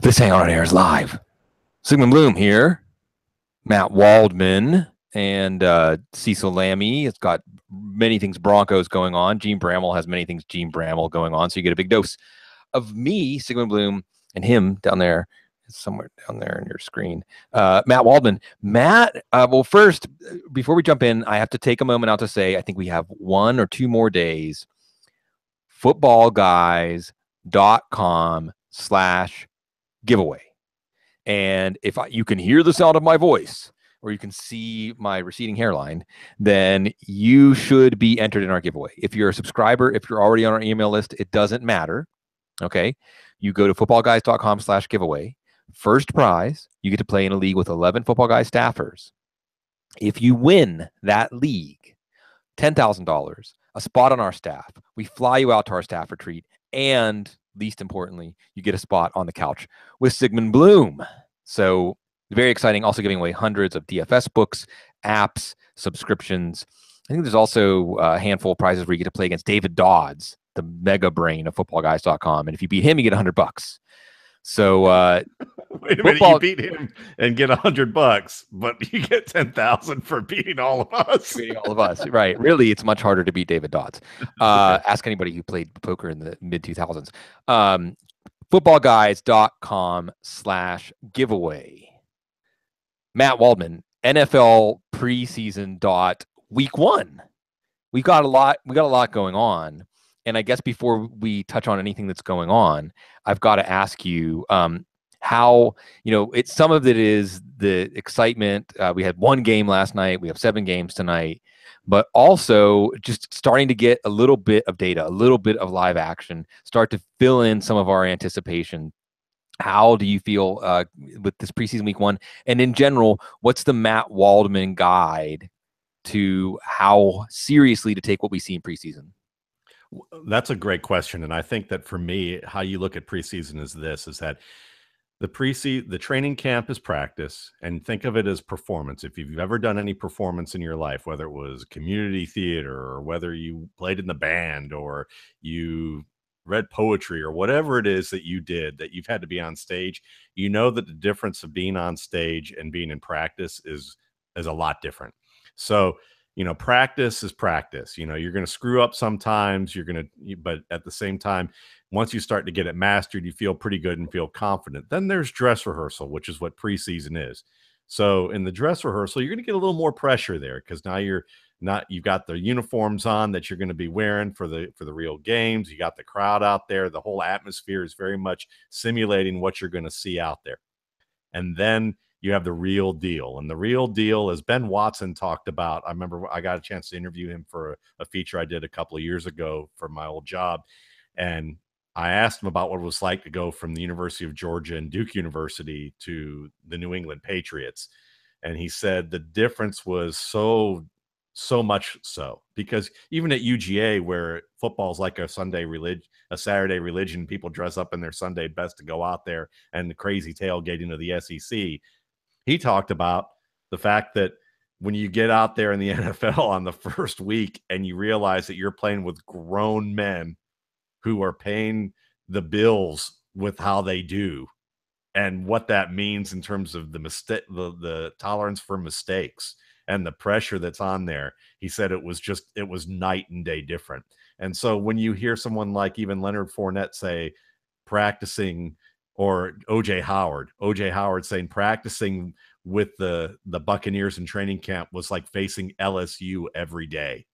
This Hang On Air is live. Sigmund Bloom here. Matt Waldman and Cecil Lammy. It's got many things Broncos going on. Gene Bramwell has many things Gene Bramwell going on. So you get a big dose of me, Sigmund Bloom, and him down there, somewhere down there on your screen. Matt Waldman. Matt, well, first, before we jump in, I have to take a moment out to say I think we have 1 or 2 more days. footballguys.com/giveaway. And if you can hear the sound of my voice or you can see my receding hairline, then you should be entered in our giveaway. If you're a subscriber, if you're already on our email list, it doesn't matter. Okay. You go to footballguys.com/giveaway. First prize, you get to play in a league with 11 Football Guys staffers. If you win that league, $10,000, a spot on our staff, we fly you out to our staff retreat, and least importantly, you get a spot on the couch with Sigmund Bloom. So very exciting. Also giving away hundreds of DFS books, apps, subscriptions. I think there's also a handful of prizes where you get to play against David Dodds, the mega brain of footballguys.com. And if you beat him, you get $100. So wait a minute, you beat him and get $100, but you get 10,000 for beating all of us. Beating all of us, right? Really, it's much harder to beat David Dodds. Ask anybody who played poker in the mid 2000s. Footballguys.com/giveaway. Matt Waldman, NFL preseason week 1. We got a lot going on. And I guess before we touch on anything that's going on, I've got to ask you how, it's some of it is the excitement. We had 1 game last night. We have 7 games tonight, but also just starting to get a little bit of data, a little bit of live action, start to fill in some of our anticipation. How do you feel with this preseason week 1? And in general, what's the Matt Waldman guide to how seriously to take what we see in preseason? That's a great question. And I think that for me, how you look at preseason is that the training camp is practice, and think of it as performance. If you've ever done any performance in your life, whether it was community theater or whether you played in the band or you read poetry or whatever it is that you did, that you've had to be on stage, you know that the difference of being on stage and being in practice is a lot different. So practice is practice. You're going to screw up sometimes, but at the same time, once you start to get it mastered, you feel pretty good and feel confident. Then there's dress rehearsal, which is what preseason is. So in the dress rehearsal, you're going to get a little more pressure there because now you've got the uniforms on that you're going to be wearing for the real games. You got the crowd out there. The whole atmosphere is very much simulating what you're going to see out there. And then you have the real deal. And the real deal, as Ben Watson talked about, I remember I got a chance to interview him for a feature I did a couple of years ago for my old job. And I asked him about what it was like to go from the University of Georgia and Duke University to the New England Patriots. And he said the difference was so much so, because even at UGA, where football is like a Saturday religion, people dress up in their Sunday best to go out there, and the crazy tailgating of the SEC. He talked about the fact that when you get out there in the NFL on the first week and you realize that you're playing with grown men who are paying the bills with how they do, and what that means in terms of the tolerance for mistakes and the pressure that's on there. He said it was night and day different. And so when you hear someone like even Leonard Fournette say practicing, or OJ Howard saying practicing with the Buccaneers in training camp was like facing LSU every day.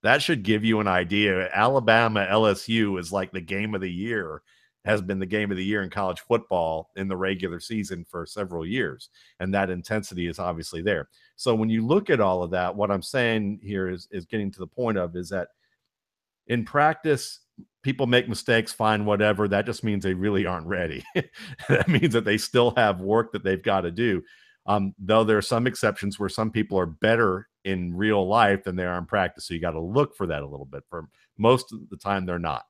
That should give you an idea. Alabama LSU is like the game of the year, has been the game of the year in college football in the regular season for several years. And that intensity is obviously there. So when you look at all of that, what I'm saying here is getting to the point of is that in practice, people make mistakes, fine, whatever. That just means they really aren't ready. That means that they still have work that they've got to do. Though there are some exceptions where some people are better in real life than they are in practice. So you got to look for that a little bit. For most of the time, they're not.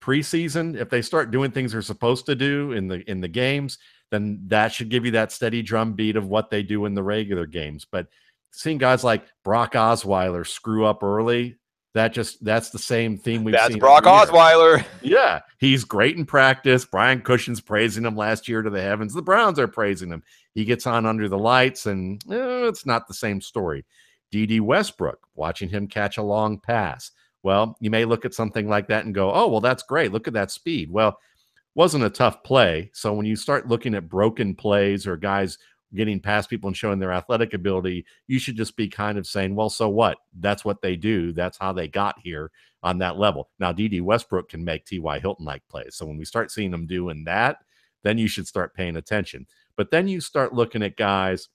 Preseason, if they start doing things they're supposed to do in the games, then that should give you that steady drumbeat of what they do in the regular games. But seeing guys like Brock Osweiler screw up early, That's the same theme we've That's seen Brock all year. Osweiler. Yeah, he's great in practice. Brian Cushing's praising him last year to the heavens. The Browns are praising him. He gets on under the lights, and it's not the same story. D.D. Westbrook, watching him catch a long pass. Well, you may look at something like that and go, oh, well, that's great. Look at that speed. Well, wasn't a tough play. So when you start looking at broken plays or guys getting past people and showing their athletic ability, you should just be kind of saying, well, so what? That's what they do. That's how they got here on that level. Now, D.D. Westbrook can make T.Y. Hilton-like plays. So when we start seeing them doing that, then you should start paying attention. But then you start looking at guys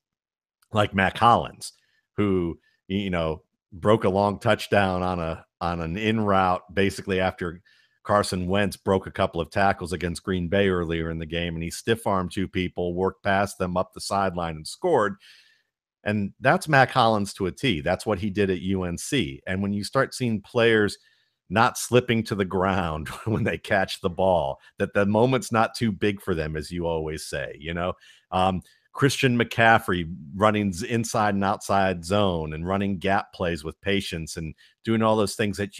like Mac Hollins, who, broke a long touchdown on an in route basically after Carson Wentz broke a couple of tackles against Green Bay earlier in the game, and he stiff-armed two people, worked past them up the sideline and scored. And that's Mac Hollins to a T. That's what he did at UNC. And when you start seeing players not slipping to the ground when they catch the ball, that the moment's not too big for them, as you always say, Christian McCaffrey running inside and outside zone and running gap plays with patience and doing all those things that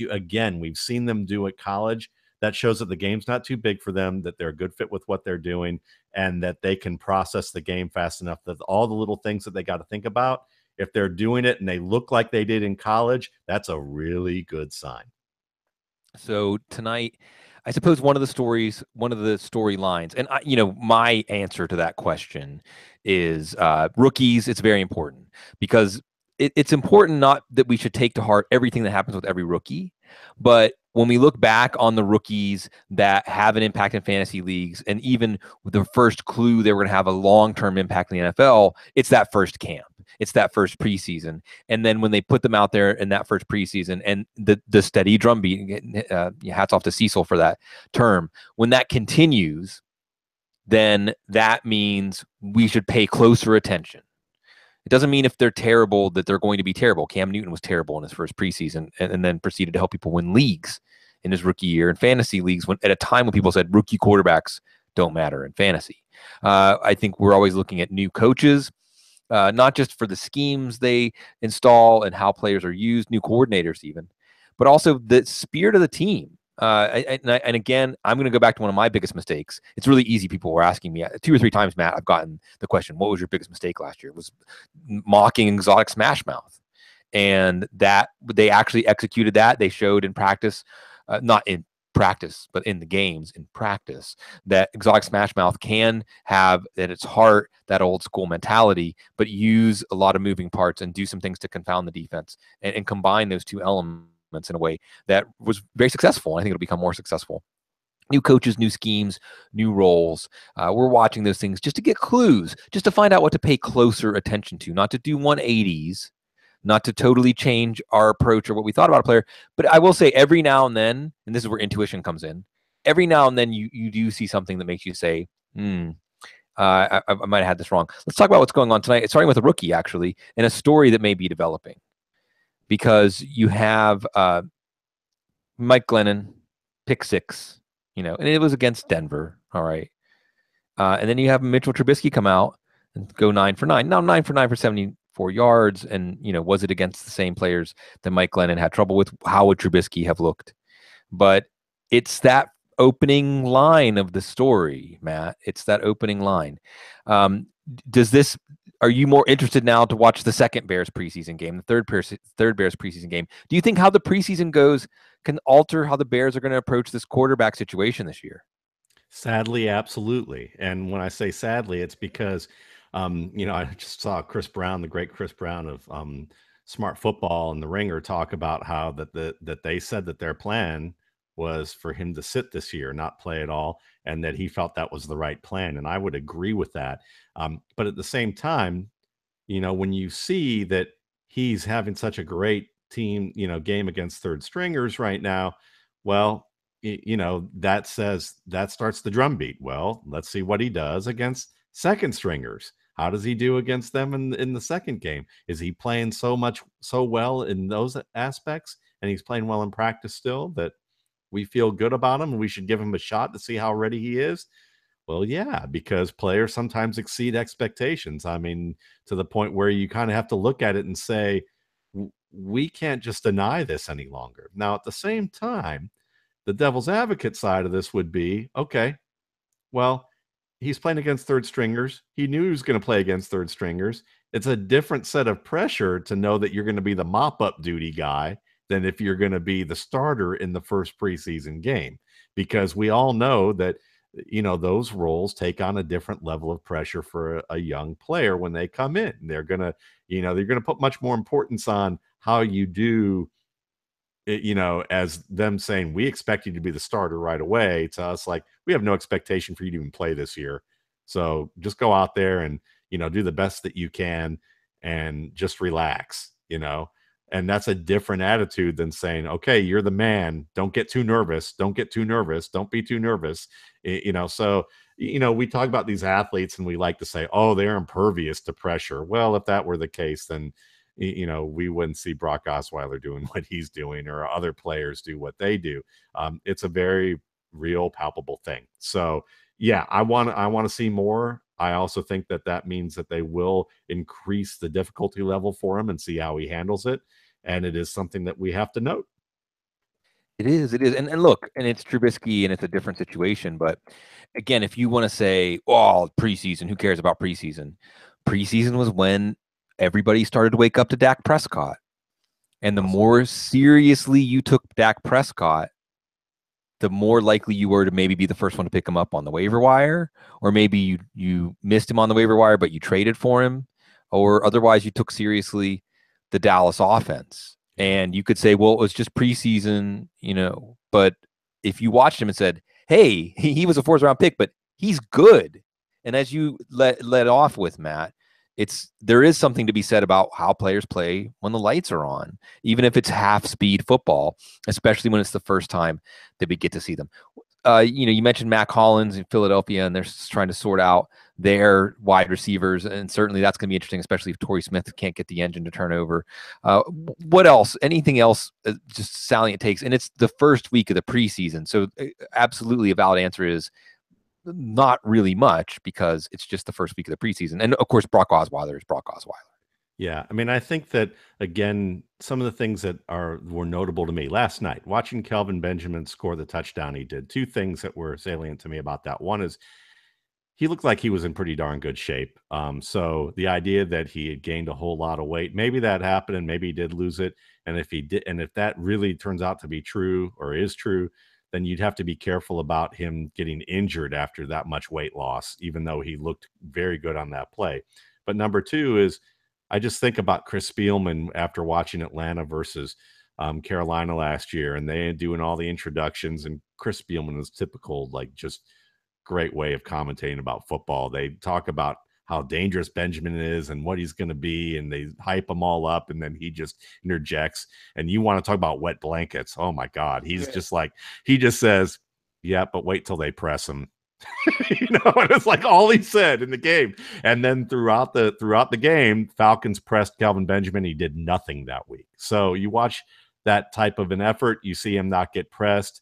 we've seen them do at college. That shows that the game's not too big for them, that they're a good fit with what they're doing, and that they can process the game fast enough that all the little things that they got to think about, if they're doing it and they look like they did in college, that's a really good sign. So tonight, I suppose one of the storylines, and my answer to that question is rookies. It's very important because it's important not that we should take to heart everything that happens with every rookie, but when we look back on the rookies that have an impact in fantasy leagues, and even the first clue they were going to have a long-term impact in the NFL, it's that first camp. It's that first preseason. And then when they put them out there in that first preseason and the steady drumbeat, hats off to Cecil for that term, when that continues, then that means we should pay closer attention. It doesn't mean if they're terrible that they're going to be terrible. Cam Newton was terrible in his first preseason and then proceeded to help people win leagues in his rookie year in fantasy leagues at a time when people said rookie quarterbacks don't matter in fantasy. I think we're always looking at new coaches, not just for the schemes they install and how players are used, new coordinators even, but also the spirit of the team. And again, I'm going to go back to one of my biggest mistakes. It's really easy. People were asking me 2 or 3 times, Matt, I've gotten the question, what was your biggest mistake last year? It was mocking Exotic Smash Mouth. And that they actually executed that. They showed in practice, not in practice, but in the games, in practice, that Exotic Smash Mouth can have at its heart that old school mentality, but use a lot of moving parts and do some things to confound the defense and combine those two elements in a way that was very successful. I think it'll become more successful. New coaches, new schemes, new roles. We're watching those things just to get clues, just to find out what to pay closer attention to, not to do 180s, not to totally change our approach or what we thought about a player. But I will say every now and then, and this is where intuition comes in, every now and then you do see something that makes you say, I might have had this wrong. Let's talk about what's going on tonight. It's starting with a rookie, actually, and a story that may be developing. Because you have Mike Glennon, pick 6, and it was against Denver, all right. And then you have Mitchell Trubisky come out and go 9 for 9. Now 9 for 9 for 74 yards, and was it against the same players that Mike Glennon had trouble with? How would Trubisky have looked? But it's that opening line of the story, Matt. It's that opening line. Are you more interested now to watch the second Bears preseason game, the third Bears preseason game? Do you think how the preseason goes can alter how the Bears are going to approach this quarterback situation this year? Sadly, absolutely. And when I say sadly, it's because, I just saw Chris Brown, the great Chris Brown of Smart Football and The Ringer, talk about how that they said that their plan was for him to sit this year, not play at all, and that he felt that was the right plan. And I would agree with that. But at the same time, when you see that he's having such a great team, game against third stringers right now, well, that starts the drumbeat. Well, let's see what he does against second stringers. How does he do against them in the second game? Is he playing so well in those aspects, and he's playing well in practice still, that we feel good about him and we should give him a shot to see how ready he is? Well, yeah, because players sometimes exceed expectations. I mean, to the point where you kind of have to look at it and say, we can't just deny this any longer. Now, at the same time, the devil's advocate side of this would be, okay, well, he's playing against third stringers. He knew he was going to play against third stringers. It's a different set of pressure to know that you're going to be the mop up duty guy than if you're going to be the starter in the first preseason game, because we all know that those roles take on a different level of pressure for a young player when they come in. They're going to put much more importance on how you do as them saying, we expect you to be the starter right away, to us like, we have no expectation for you to even play this year. So just go out there and, do the best that you can and just relax, and that's a different attitude than saying, okay, you're the man. Don't get too nervous. Don't get too nervous. Don't be too nervous. So, we talk about these athletes and we like to say, oh, they're impervious to pressure. Well, if that were the case, then we wouldn't see Brock Osweiler doing what he's doing or other players do what they do. It's a very real, palpable thing. So, yeah, I want to see more. I also think that means that they will increase the difficulty level for him and see how he handles it. And it is something that we have to note. It is, and look, and it's Trubisky, and it's a different situation. But again, if you want to say, "Oh, preseason, who cares about preseason?" Preseason was when everybody started to wake up to Dak Prescott, and the more seriously you took Dak Prescott, the more likely you were to maybe be the first one to pick him up on the waiver wire, or maybe you missed him on the waiver wire, but you traded for him, or otherwise you took seriously the Dallas offense. And you could say, well, it was just preseason, but if you watched him and said, hey, he was a fourth round pick, but he's good. And as you let off with, Matt, there is something to be said about how players play when the lights are on, even if it's half speed football, especially when it's the first time that we get to see them. You mentioned Mac Hollins in Philadelphia, and they're trying to sort out their wide receivers, and certainly that's going to be interesting, especially if Torrey Smith can't get the engine to turn over. What else? Anything else? Just salient takes, and it's the first week of the preseason, so absolutely a valid answer is not really much because it's just the first week of the preseason, and of course Brock Osweiler is Brock Osweiler. Yeah, I mean, I think that again, some of the things that were notable to me last night, watching Kelvin Benjamin score the touchdown he did. Two things that were salient to me about that. One is he looked like he was in pretty darn good shape. So the idea that he had gained a whole lot of weight, maybe that happened, and maybe he did lose it. And if he did, and if that really turns out to be true or is true, then you'd have to be careful about him getting injured after that much weight loss, even though he looked very good on that play. But number two is, I just think about Chris Spielman after watching Atlanta versus Carolina last year, and they doing all the introductions, and Chris Spielman is typical, like, just great way of commentating about football. They talk about how dangerous Benjamin is and what he's going to be, and they hype him all up, and then he just interjects. And you want to talk about wet blankets? Oh my God, he's just like, he just says, "Yeah, but wait till they press him." And it's like all he said in the game. And then throughout the game, Falcons pressed Kelvin Benjamin. He did nothing that week. So you watch that type of an effort, you see him not get pressed.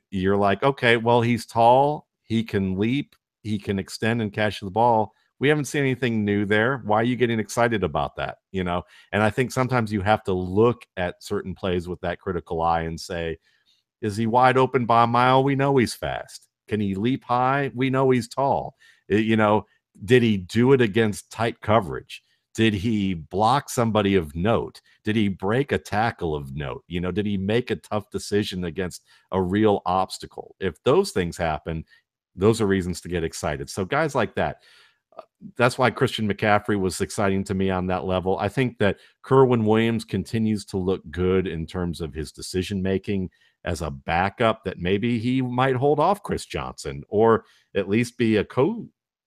You're like, okay, well, he's tall, he can leap, he can extend and catch the ball. We haven't seen anything new there. Why are you getting excited about that? And I think sometimes you have to look at certain plays with that critical eye and say, is he wide open by a mile? We know he's fast. Can he leap high? We know he's tall. Did he do it against tight coverage? Did he block somebody of note? Did he break a tackle of note? Did he make a tough decision against a real obstacle? If those things happen, those are reasons to get excited. So guys like that, that's why Christian McCaffrey was exciting to me on that level. I think that Kerwin Williams continues to look good in terms of his decision making as a backup, that maybe he might hold off Chris Johnson or at least be a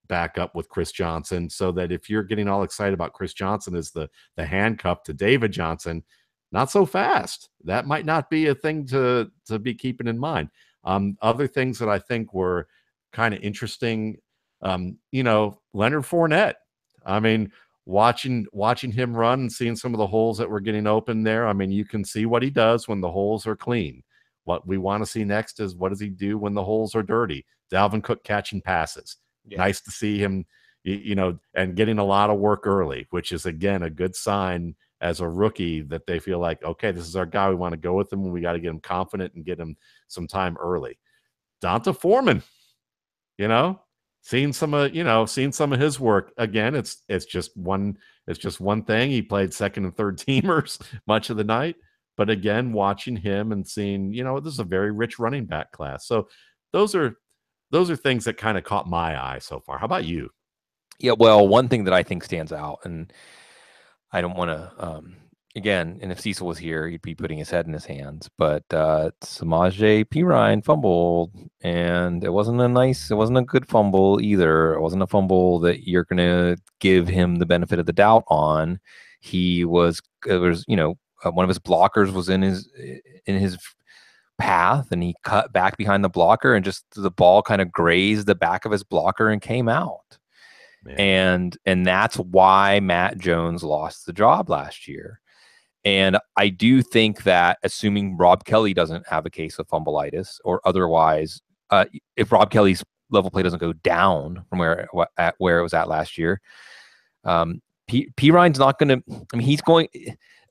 backup with Chris Johnson, so that if you're getting all excited about Chris Johnson as the handcuff to David Johnson, not so fast. That might not be a thing to be keeping in mind. Other things that I think were kind of interesting, Leonard Fournette. I mean, watching him run and seeing some of the holes that were getting open there. I mean, you can see what he does when the holes are clean. What we want to see next is, what does he do when the holes are dirty? Dalvin Cook catching passes. Yeah. Nice to see him, and getting a lot of work early, which is, again, a good sign as a rookie that they feel like, okay, this is our guy. We want to go with him, and we got to get him confident and get him some time early. Donta Foreman, you know, seeing some of his work again. It's just one thing. He played second and third teamers much of the night, but again, watching him and seeing, this is a very rich running back class. So those are things that kind of caught my eye so far. How about you? Yeah, well, one thing that I think stands out, and I don't want to, again, and if Cecil was here, he'd be putting his head in his hands, but Samaje Perine fumbled, and it wasn't a good fumble either. It wasn't a fumble that you're going to give him the benefit of the doubt on. One of his blockers was in his path, and he cut back behind the blocker, and just the ball kind of grazed the back of his blocker and came out. Man. And that's why Matt Jones lost the job last year. And I do think that, assuming Rob Kelly doesn't have a case of fumbleitis or otherwise, if Rob Kelly's level play doesn't go down from where it was at last year, Ryan's not going to. I mean,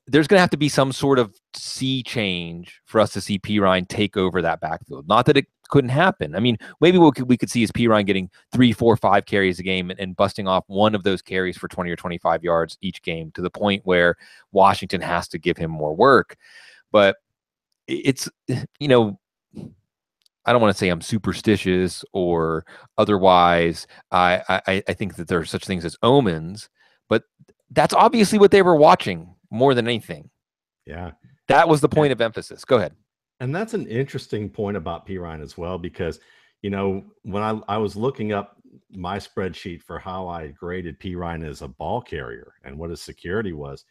there's going to have to be some sort of sea change for us to see Ryan take over that backfield. Not that it couldn't happen. I mean, maybe we could see is Ryan getting 3, 4, 5 carries a game and busting off one of those carries for 20 or 25 yards each game, to the point where Washington has to give him more work. But it's, I don't want to say I'm superstitious or otherwise. I think that there are such things as omens, but that's obviously what they were watching more than anything. Yeah. That was the point of emphasis. Go ahead. And that's an interesting point about Perine as well, because, when I was looking up my spreadsheet for how I graded Perine as a ball carrier and what his security was.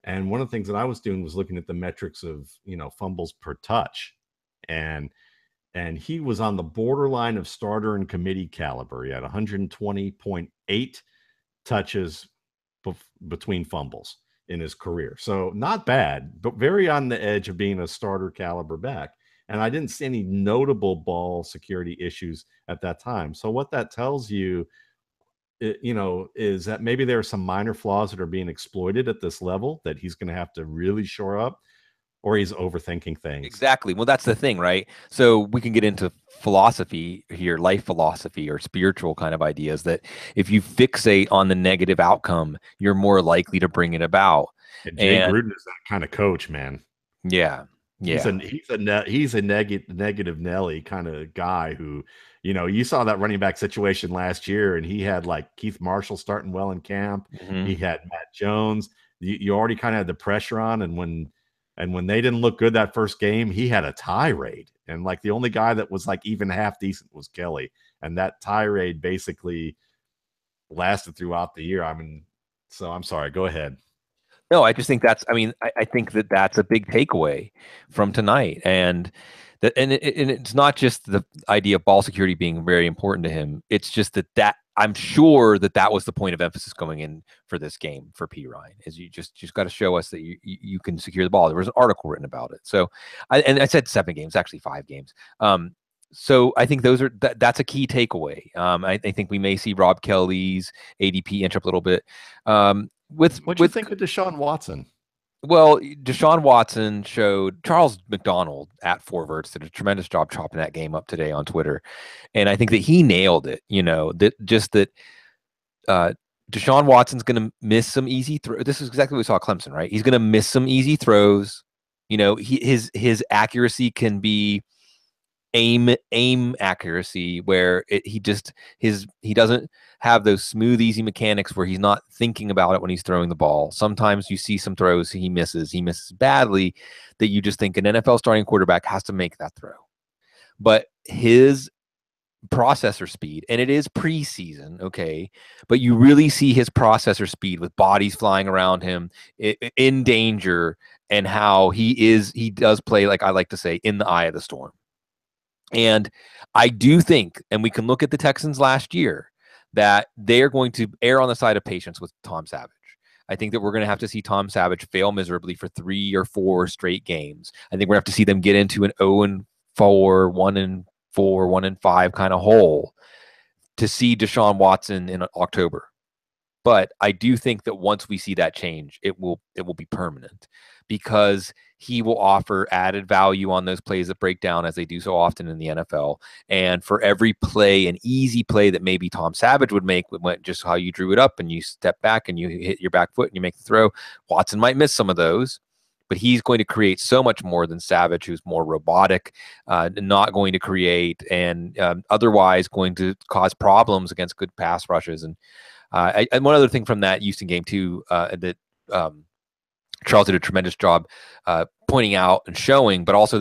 And one of the things that I was doing was looking at the metrics of, fumbles per touch. And he was on the borderline of starter and committee caliber. He had 120.8 touches between fumbles in his career. So not bad, but very on the edge of being a starter caliber back. And I didn't see any notable ball security issues at that time. So what that tells you, is that maybe there are some minor flaws that are being exploited at this level that he's going to have to really shore up, or he's overthinking things. Exactly. Well, that's the thing, right? So we can get into philosophy here, life philosophy or spiritual kind of ideas, that if you fixate on the negative outcome, you're more likely to bring it about. And Jay Gruden is that kind of coach, man. Yeah. Yeah. He's a negative Nelly kind of guy who, you saw that running back situation last year, and he had like Keith Marshall starting well in camp. Mm-hmm. He had Matt Jones. You already kind of had the pressure on, and when they didn't look good that first game, he had a tirade. And like the only guy that was like even half decent was Kelly. And that tirade basically lasted throughout the year. I mean, so I'm sorry, go ahead. No, I just think I think that that's a big takeaway from tonight. And it's not just the idea of ball security being very important to him. It's just that I'm sure that was the point of emphasis going in for this game for Perine, is you just got to show us that you can secure the ball. There was an article written about it. So, I said 7 games, actually 5 games. So I think that's a key takeaway. I think we may see Rob Kelly's ADP inch up a little bit. What do you think of Deshaun Watson? Well, Deshaun Watson showed Charles McDonald at Forverts did a tremendous job chopping that game up today on Twitter. And I think that he nailed it, that Deshaun Watson's going to miss some easy throws. This is exactly what we saw at Clemson, right? He's going to miss some easy throws. His accuracy can be aim accuracy, where he doesn't have those smooth, easy mechanics where he's not thinking about it when he's throwing the ball. Sometimes you see some throws he misses badly, that you just think an NFL starting quarterback has to make that throw. But his processor speed, and it is preseason, okay, but you really see his processor speed with bodies flying around him in danger, and how he does play, like I like to say, in the eye of the storm. And I do think, and we can look at the Texans last year, that they're going to err on the side of patience with Tom Savage. I think that we're going to have to see Tom Savage fail miserably for 3 or 4 straight games. I think we're going to have to see them get into an 0-4, 1-4, 1-5 kind of hole to see Deshaun Watson in October But I do think that once we see that change, it will be permanent, because he will offer added value on those plays that break down, as they do so often in the NFL. And for every play, an easy play that maybe Tom Savage would make, just how you drew it up and you step back and you hit your back foot and you make the throw, Watson might miss some of those, but he's going to create so much more than Savage, who's more robotic, not going to create, and otherwise going to cause problems against good pass rushes. And and one other thing from that Houston game too, that Charles did a tremendous job pointing out and showing, but also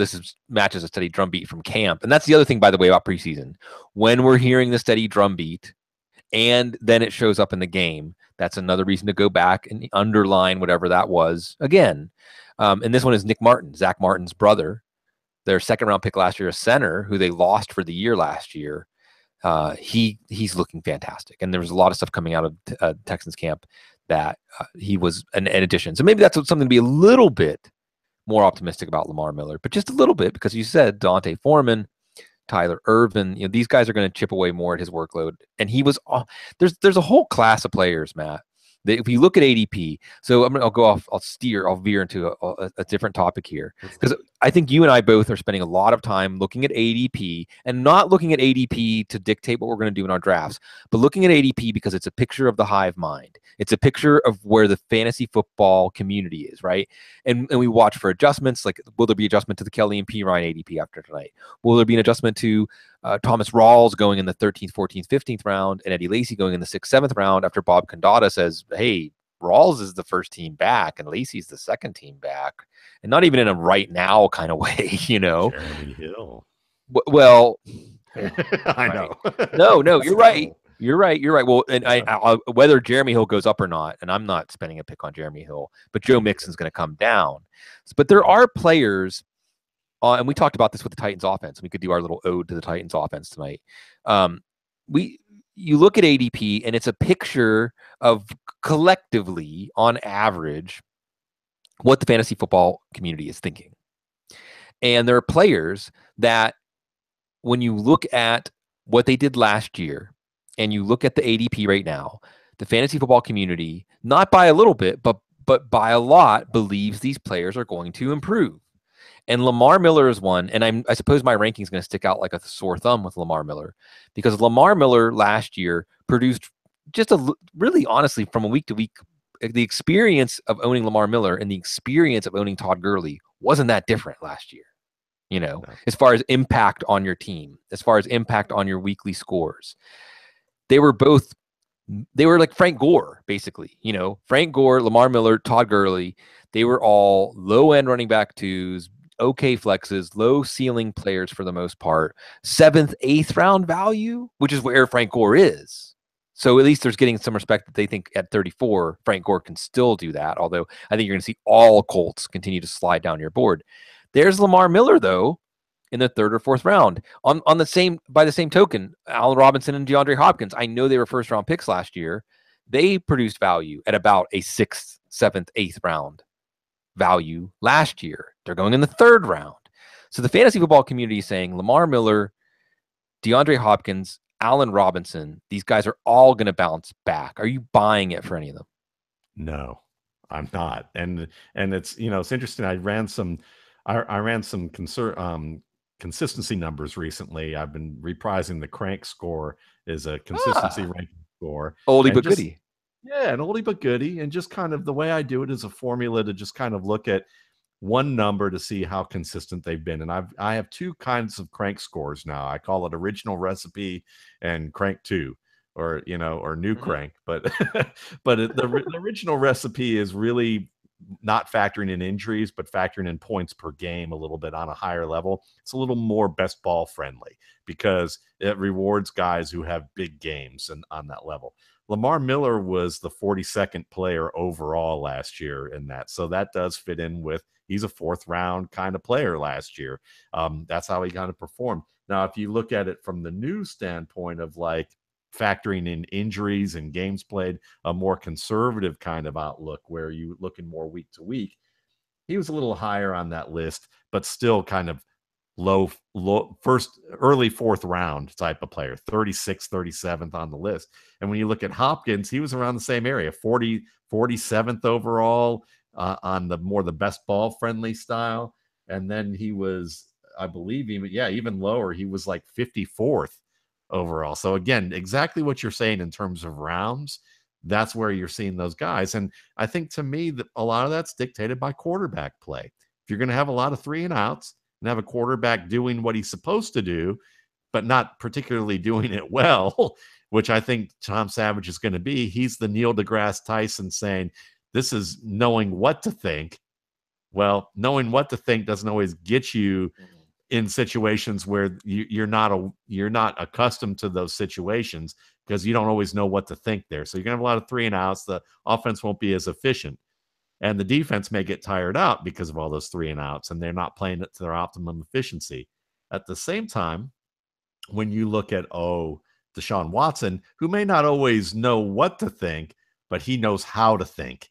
matches a steady drumbeat from camp. And that's the other thing, by the way, about preseason. When we're hearing the steady drumbeat and then it shows up in the game, that's another reason to go back and underline whatever that was again. And this one is Nick Martin, Zach Martin's brother, their second-round pick last year, a center who they lost for the year last year. He's looking fantastic, and there was a lot of stuff coming out of Texans camp that he was an addition. So maybe that's something to be a little bit more optimistic about Lamar Miller, but just a little bit, because you said Dante Foreman, Tyler Irvin, these guys are going to chip away more at his workload. And he was there's a whole class of players, Matt, that if you look at ADP, so I'll veer into a different topic here, because I think you and I both are spending a lot of time looking at ADP, and not looking at ADP to dictate what we're going to do in our drafts, but looking at ADP because it's a picture of the hive mind. It's a picture of where the fantasy football community is, right? And we watch for adjustments, like will there be adjustment to the Kelly and P. Ryan ADP after tonight? Will there be an adjustment to Thomas Rawls going in the 13th, 14th, 15th round, and Eddie Lacy going in the 6th, 7th round after Bob Condata says, hey, Rawls is the first team back and Lacy's the second team back, and not even in a right now kind of way, Jeremy Hill. Well, I know. No, you're right. You're right. Well, and I whether Jeremy Hill goes up or not, and I'm not spending a pick on Jeremy Hill, but Joe Mixon's going to come down. But there are players, and we talked about this with the Titans offense. We could do our little ode to the Titans offense tonight. You look at ADP, and it's a picture of collectively, on average, what the fantasy football community is thinking. And there are players that, when you look at what they did last year, and you look at the ADP right now, the fantasy football community, not by a little bit, but by a lot, believes these players are going to improve. And Lamar Miller is one, and I suppose my ranking is going to stick out like a sore thumb with Lamar Miller, because Lamar Miller last year produced just really honestly, from a week to week, the experience of owning Lamar Miller and the experience of owning Todd Gurley wasn't that different last year. As far as impact on your team, as far as impact on your weekly scores. They were like Frank Gore, basically. Frank Gore, Lamar Miller, Todd Gurley, they were all low-end running back twos, okay flexes, low ceiling players for the most part, 7th, 8th round value, which is where Frank Gore is. So at least there's getting some respect that they think at 34, Frank Gore can still do that, although I think you're going to see all Colts continue to slide down your board. There's Lamar Miller, though, in the 3rd or 4th round. By the same token, Allen Robinson and DeAndre Hopkins, I know they were 1st round picks last year. They produced value at about a 6th, 7th, 8th round value last year. They're going in the 3rd round. So the fantasy football community is saying Lamar Miller, DeAndre Hopkins, Allen Robinson, these guys are all going to bounce back. Are you buying it for any of them? No, I'm not. And it's, it's interesting. I ran some consistency numbers recently. I've been reprising the Crank score is a consistency ranking score. Oldie but goodie. Yeah, an oldie but goodie. And just kind of the way I do it is a formula to just kind of look at one number to see how consistent they've been. And I have 2 kinds of Crank scores now. I call it original recipe and Crank 2, or new Crank. But the original recipe is really not factoring in injuries, but factoring in points per game a little bit on a higher level. It's a little more best ball friendly because it rewards guys who have big games and on that level. Lamar Miller was the 42nd player overall last year in that. So that does fit in with, he's a 4th round kind of player last year. That's how he kind of performed. Now, if you look at it from the new standpoint of like factoring in injuries and games played, a more conservative kind of outlook where you looking more week to week, he was a little higher on that list, but still kind of early fourth round type of player, 36th, 37th on the list. And when you look at Hopkins, he was around the same area, 47th overall on the best ball friendly style. And then he was, I believe, even lower. He was like 54th overall. So again, exactly what you're saying in terms of rounds. That's where you're seeing those guys. And I think to me that a lot of that's dictated by quarterback play. If you're going to have a lot of 3 and outs and have a quarterback doing what he's supposed to do, but not particularly doing it well, which I think Tom Savage is going to be, he's the Neil deGrasse Tyson saying, this is knowing what to think. Well, knowing what to think doesn't always get you in situations where you're not accustomed to those situations, because you don't always know what to think there. So you're gonna have a lot of 3 and outs. The offense won't be as efficient, and the defense may get tired out because of all those 3 and outs, and they're not playing it to their optimum efficiency. At the same time, when you look at Deshaun Watson, who may not always know what to think, but he knows how to think.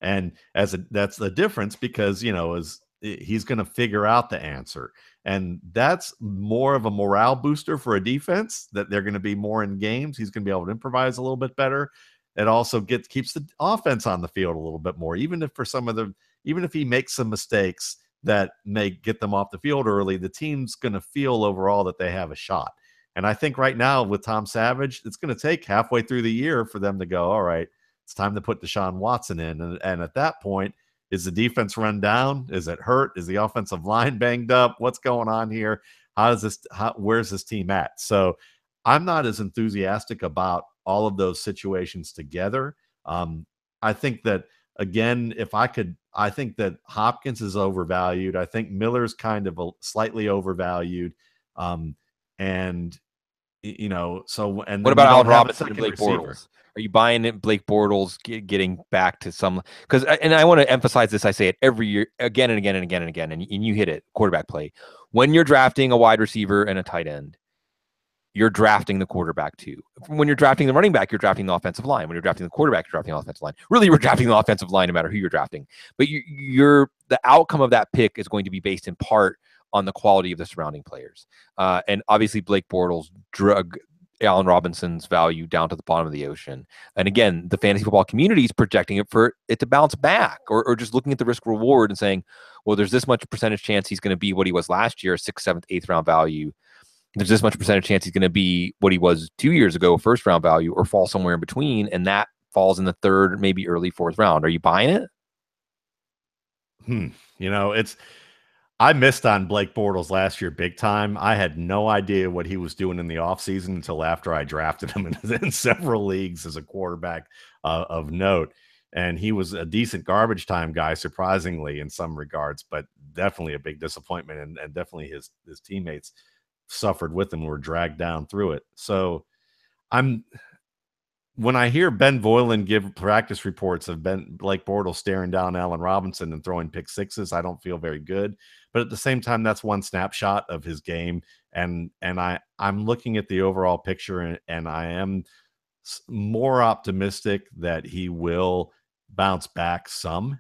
And that's the difference, because he's going to figure out the answer, and that's more of a morale booster for a defense, that they're going to be more in games. He's going to be able to improvise a little bit better. It also keeps the offense on the field a little bit more, even if he makes some mistakes that may get them off the field early. The team's going to feel overall that they have a shot. And I think right now with Tom Savage, it's going to take halfway through the year for them to go, all right, it's time to put Deshaun Watson in. And at that point, is the defense run down? Is it hurt? Is the offensive line banged up? What's going on here? Where's this team at? So I'm not as enthusiastic about all of those situations together. I think that, again, I think that Hopkins is overvalued. I think Miller's kind of slightly overvalued. And and What then about you don't Allen have a Robinson and second Blake receiver. Bortles? Are you buying it? Blake Bortles getting back to some, because, and I want to emphasize this. I say it every year, again and again and again and again, and you hit it. Quarterback play. When you're drafting a wide receiver and a tight end, you're drafting the quarterback too. When you're drafting the running back, you're drafting the offensive line. When you're drafting the quarterback, you're drafting the offensive line. Really, you're drafting the offensive line no matter who you're drafting. But the outcome of that pick is going to be based in part on the quality of the surrounding players. And obviously, Blake Bortles drug Allen Robinson's value down to the bottom of the ocean. And again, the fantasy football community is projecting it for it to bounce back, or just looking at the risk reward and saying, well, there's this much percentage chance he's going to be what he was last year, 6th, 7th, 8th round value. There's this much percentage chance he's going to be what he was 2 years ago, 1st round value, or fall somewhere in between. And that falls in the 3rd, maybe early 4th round. Are you buying it? I missed on Blake Bortles last year big time. I had no idea what he was doing in the offseason until after I drafted him in several leagues as a quarterback of note. And he was a decent garbage time guy, surprisingly, in some regards, but definitely a big disappointment. And definitely his teammates suffered with him, were dragged down through it. So when I hear Ben Voiland give practice reports of Blake Bortles staring down Allen Robinson and throwing pick sixes, I don't feel very good. But at the same time, that's one snapshot of his game, and I'm looking at the overall picture, and I am more optimistic that he will bounce back some,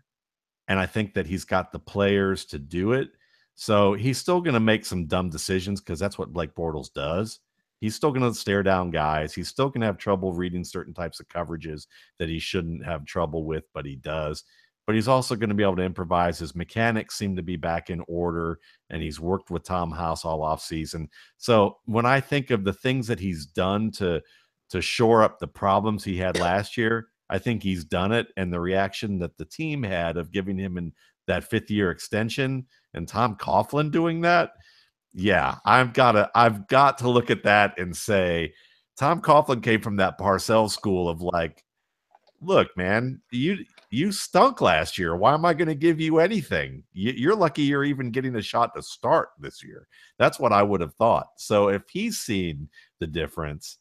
and I think that he's got the players to do it. So he's still going to make some dumb decisions, because that's what Blake Bortles does. He's still going to stare down guys. He's still going to have trouble reading certain types of coverages that he shouldn't have trouble with, but he does. But he's also going to be able to improvise. His mechanics seem to be back in order, and he's worked with Tom House all offseason. So when I think of the things that he's done to shore up the problems he had last year, I think he's done it. And the reaction that the team had of giving him that 5th-year extension, and Tom Coughlin doing that, yeah, I've got to look at that and say, Tom Coughlin came from that Parcells school of like, look, man, you stunk last year. Why am I going to give you anything? You're lucky you're even getting a shot to start this year. That's what I would have thought. So if he's seen the difference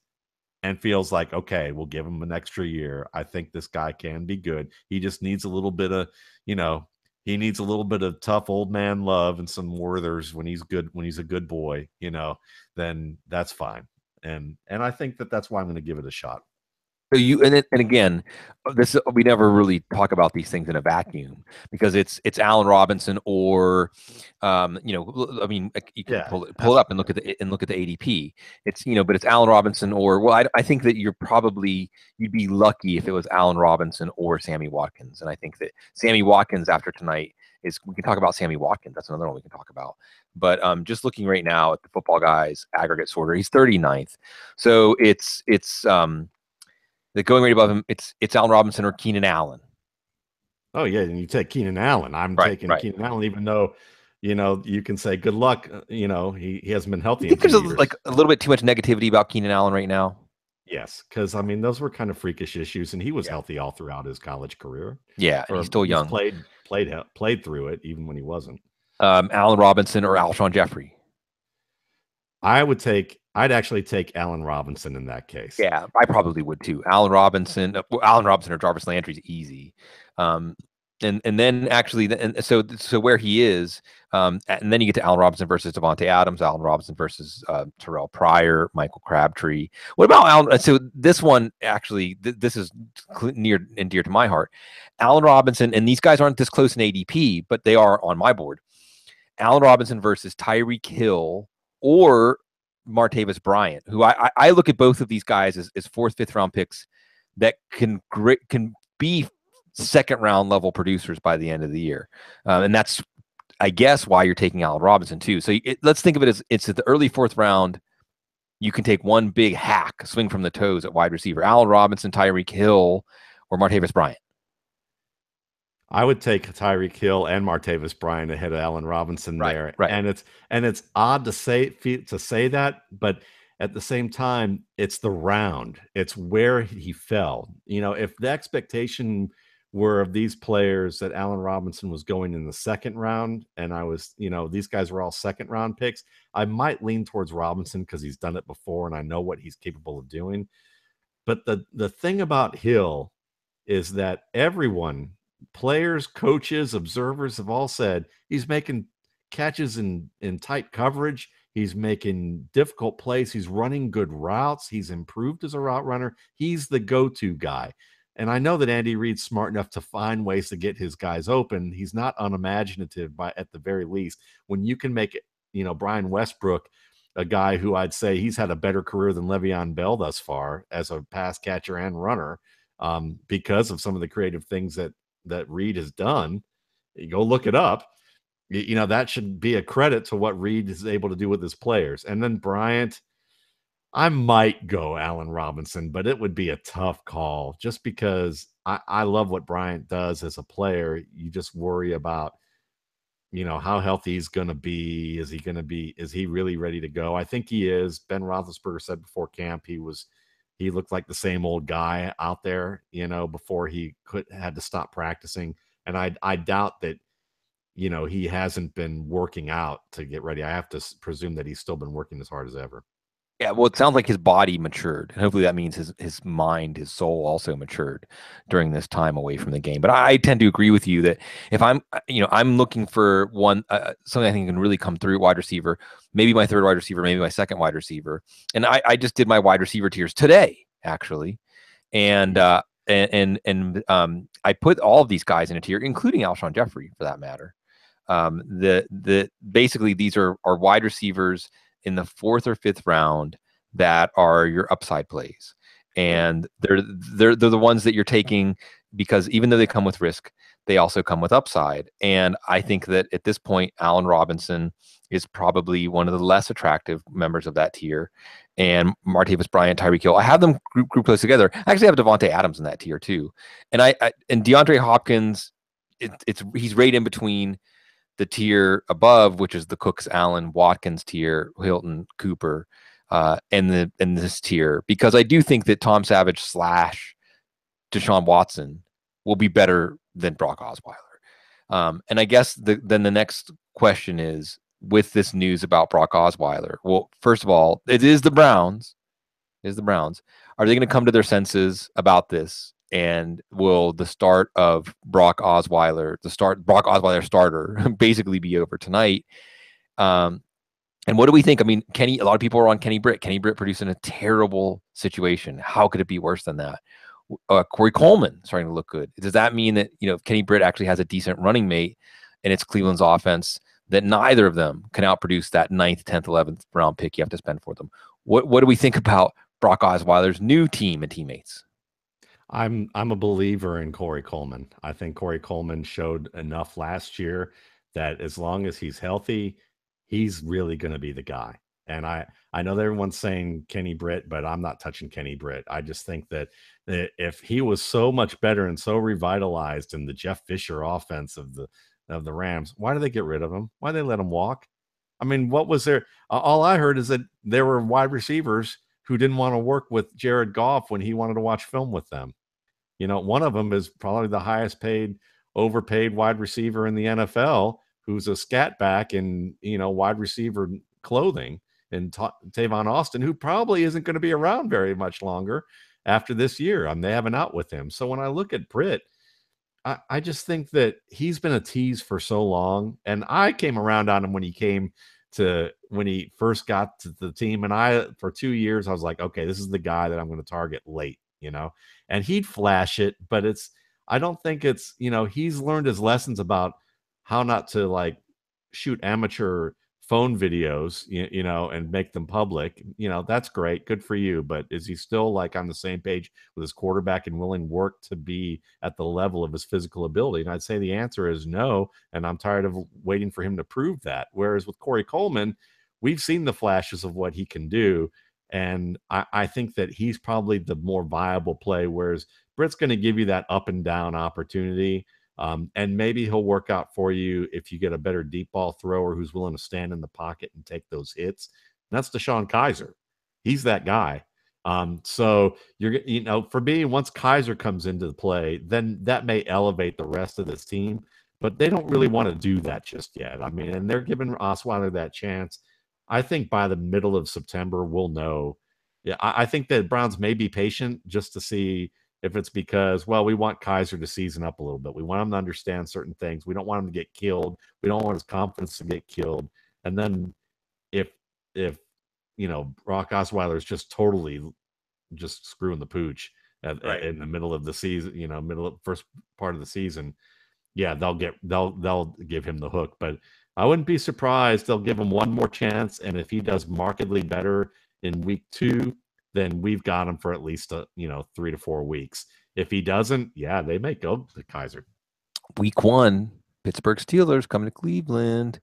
and feels like, okay, we'll give him an extra year, I think this guy can be good. He just needs a little bit of, he needs a little bit of tough old man love and some Werthers when he's good, when he's a good boy, then that's fine. And I think that that's why I'm going to give it a shot. So and again, this we never really talk about these things in a vacuum because it's Allen Robinson or, I mean, you can Yeah, pull it that's up and look at the ADP. It's but it's Allen Robinson or well, I think that you'd be lucky if it was Allen Robinson or Sammy Watkins, and I think that Sammy Watkins after tonight we can talk about Sammy Watkins. That's another one we can talk about. But just looking right now at the Football Guys aggregate sorter, he's 39th. So it's the going rate above him, it's Allen Robinson or Keenan Allen. Oh yeah, and you take Keenan Allen. I'm Right, taking right. Keenan Allen, even though, you can say good luck. He hasn't been You healthy in think there's 2 years. like a little bit too much negativity about Keenan Allen right now? Yes, because I mean those were kind of freakish issues, and he was Yeah. healthy all throughout his college career, Yeah, and or he's at still least young. played through it, even when he wasn't. Allen Robinson or Alshon Jeffrey. I'd actually take Allen Robinson in that case. Yeah, I probably would too. Allen Robinson or Jarvis Landry's easy. Um, and then actually, and so where he is, and then you get to Allen Robinson versus Devontae Adams, Allen Robinson versus Terrell Pryor, Michael Crabtree. What about Allen? So this one actually, this is near and dear to my heart. Allen Robinson, and these guys aren't this close in ADP, but they are on my board. Allen Robinson versus Tyreek Hill or Martavis Bryant, who I look at both of these guys as fourth, fifth round picks that can be second round level producers by the end of the year, and that's I guess why you're taking Allen Robinson too. So let's think of it as it's at the early fourth round. You can take one big hack, swing from the toes at wide receiver. Allen Robinson, Tyreek Hill, or Martavis Bryant. I would take Tyreek Hill and Martavis Bryant ahead of Allen Robinson Right, there, right. and it's odd to say that, but at the same time, it's the round, it's where he fell. If the expectation were of these players that Allen Robinson was going in the second round, and these guys were all second round picks, I might lean towards Robinson because he's done it before and I know what he's capable of doing. But the thing about Hill is that everyone, players, coaches, observers have all said he's making catches in tight coverage. He's making difficult plays. He's running good routes. He's improved as a route runner. He's the go-to guy. And I know that Andy Reid's smart enough to find ways to get his guys open. He's not unimaginative at the very least. When you can make it, Brian Westbrook, a guy who I'd say he's had a better career than Le'Veon Bell thus far as a pass catcher and runner, because of some of the creative things that Reid has done. You go look it up. That should be a credit to what Reid is able to do with his players. And then Bryant, I might go Allen Robinson, but it would be a tough call just because I love what Bryant does as a player. You just worry about how healthy he's going to be. Is he really ready to go? I think he is. Ben Roethlisberger said before camp he looked like the same old guy out there, before he had to stop practicing. And I doubt that, he hasn't been working out to get ready. I have to presume that he's still been working as hard as ever. Yeah, well, it sounds like his body matured, and hopefully that means his mind, his soul also matured during this time away from the game. But I tend to agree with you that if I'm looking for one something I think can really come through wide receiver, maybe my third wide receiver, maybe my second wide receiver, and I just did my wide receiver tiers today actually, and I put all of these guys in a tier, including Alshon Jeffrey for that matter. Basically these are wide receivers in the fourth or fifth round that are your upside plays, and they're the ones that you're taking because even though they come with risk, they also come with upside. And I think that at this point, Allen Robinson is probably one of the less attractive members of that tier, and Martavis Bryant, Tyreek Hill. I have them group close together. I actually have Devontae Adams in that tier too, and and DeAndre Hopkins. He's right in between the tier above, which is the Cooks, Allen, Watkins tier, Hilton, Cooper, and this tier, because I do think that Tom Savage / Deshaun Watson will be better than Brock Osweiler. And I guess then the next question is, with this news about Brock Osweiler, well, first of all, it is the Browns. Are they going to come to their senses about this? And will the start of Brock Osweiler starter, basically be over tonight? And And what do we think? I mean, a lot of people are on Kenny Britt. Kenny Britt produced in a terrible situation. How could it be worse than that? Corey Coleman starting to look good. Does that mean that, if Kenny Britt actually has a decent running mate and it's Cleveland's offense, that neither of them can outproduce that 9th, 10th, 11th round pick you have to spend for them? What do we think about Brock Osweiler's new team and teammates? I'm a believer in Corey Coleman. I think Corey Coleman showed enough last year that as long as he's healthy, he's really going to be the guy. And I know that everyone's saying Kenny Britt, but I'm not touching Kenny Britt. I just think that if he was so much better and so revitalized in the Jeff Fisher offense of the Rams, why did they get rid of him? Why did they let him walk? I mean, what was there? All I heard is that there were wide receivers who didn't want to work with Jared Goff when he wanted to watch film with them. One of them is probably the highest paid, overpaid wide receiver in the NFL, who's a scat back in, wide receiver clothing, and Tavon Austin, who probably isn't going to be around very much longer after this year. They have an out with him. So when I look at Britt, I just think that he's been a tease for so long. And I came around on him when he first got to the team. And for 2 years, I was like, okay, this is the guy that I'm going to target late, and he'd flash it, but I don't think it's, he's learned his lessons about how not to like shoot amateur phone videos, and make them public. That's great. Good for you. But is he still like on the same page with his quarterback and willing work to be at the level of his physical ability? And I'd say the answer is no. And I'm tired of waiting for him to prove that. Whereas with Corey Coleman, we've seen the flashes of what he can do. And I think that he's probably the more viable play, whereas Britt's going to give you that up and down opportunity. And maybe he'll work out for you if you get a better deep ball thrower who's willing to stand in the pocket and take those hits. And that's DeShone Kizer. He's that guy. So for me, once Kizer comes into the play, then that may elevate the rest of this team. But they don't really want to do that just yet. I mean, and they're giving Osweiler that chance. I think by the middle of September, we'll know. Yeah, I think that Browns may be patient just to see if it's because, well, we want Kizer to season up a little bit. We want him to understand certain things. We don't want him to get killed. We don't want his confidence to get killed. And then if Brock Osweiler is just totally just screwing the pooch in the middle of the season, middle of first part of the season, yeah, they'll give him the hook. But I wouldn't be surprised. They'll give him one more chance. And if he does markedly better in week 2, then we've got him for at least 3 to 4 weeks. If he doesn't, yeah, they may go to Kizer. Week 1, Pittsburgh Steelers coming to Cleveland.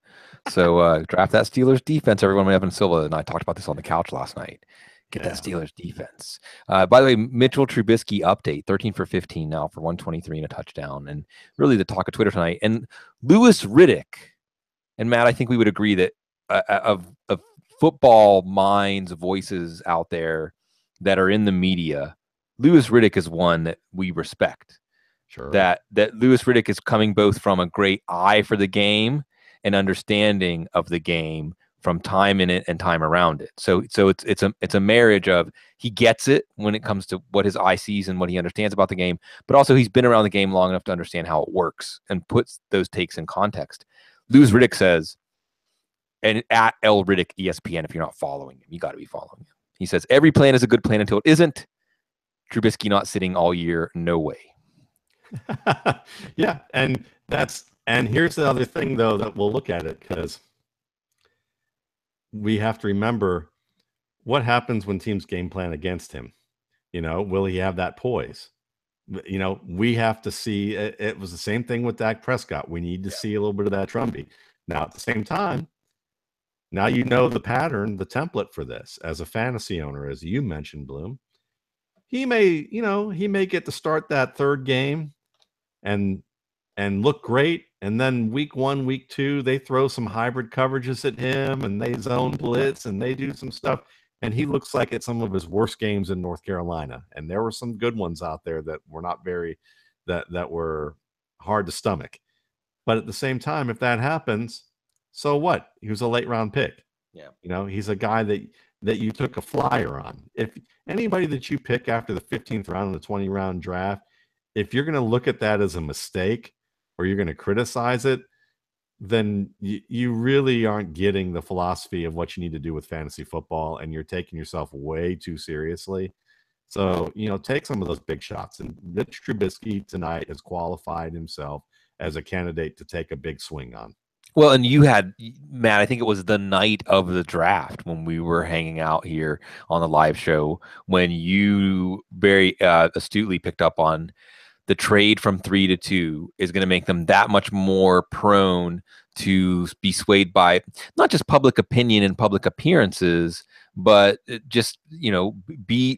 So draft that Steelers defense. Everyone, Evan Silva and I talked about this on the couch last night. Get that Steelers defense. By the way, Mitchell Trubisky update, 13 for 15 now for 123 and a touchdown. And really the talk of Twitter tonight. And Louis Riddick, and Matt, I think we would agree that of football minds, voices out there that are in the media, Louis Riddick is one that we respect. Sure. That Louis Riddick is coming both from a great eye for the game and understanding of the game from time in it and time around it. So it's a marriage of he gets it when it comes to what his eye sees and what he understands about the game, but also he's been around the game long enough to understand how it works and puts those takes in context. Louis Riddick says, and at L Riddick ESPN, if you're not following him, you got to be following him. He says, every plan is a good plan until it isn't. Trubisky not sitting all year, no way. Yeah, and here's the other thing, though, that we'll look at it, because we have to remember what happens when teams game plan against him. Will he have that poise? We have to see. It was the same thing with Dak Prescott. We need to see a little bit of that drumbeat. Now, at the same time, now the pattern, the template for this as a fantasy owner, as you mentioned, Bloom. He may get to start that third game and look great. And then week 1, week 2, they throw some hybrid coverages at him and they zone blitz and they do some stuff. And he looks like it's some of his worst games in North Carolina. And there were some good ones out there that were not that were hard to stomach. But at the same time, if that happens, so what? He was a late round pick. Yeah. He's a guy that you took a flyer on. If anybody that you pick after the 15th round of the 20 round draft, if you're going to look at that as a mistake or you're going to criticize it, then you really aren't getting the philosophy of what you need to do with fantasy football, and you're taking yourself way too seriously. So, take some of those big shots. And Mitch Trubisky tonight has qualified himself as a candidate to take a big swing on. Well, and you had, Matt, I think it was the night of the draft when we were hanging out here on the live show when you very astutely picked up on the trade from 3 to 2 is going to make them that much more prone to be swayed by not just public opinion and public appearances, but just be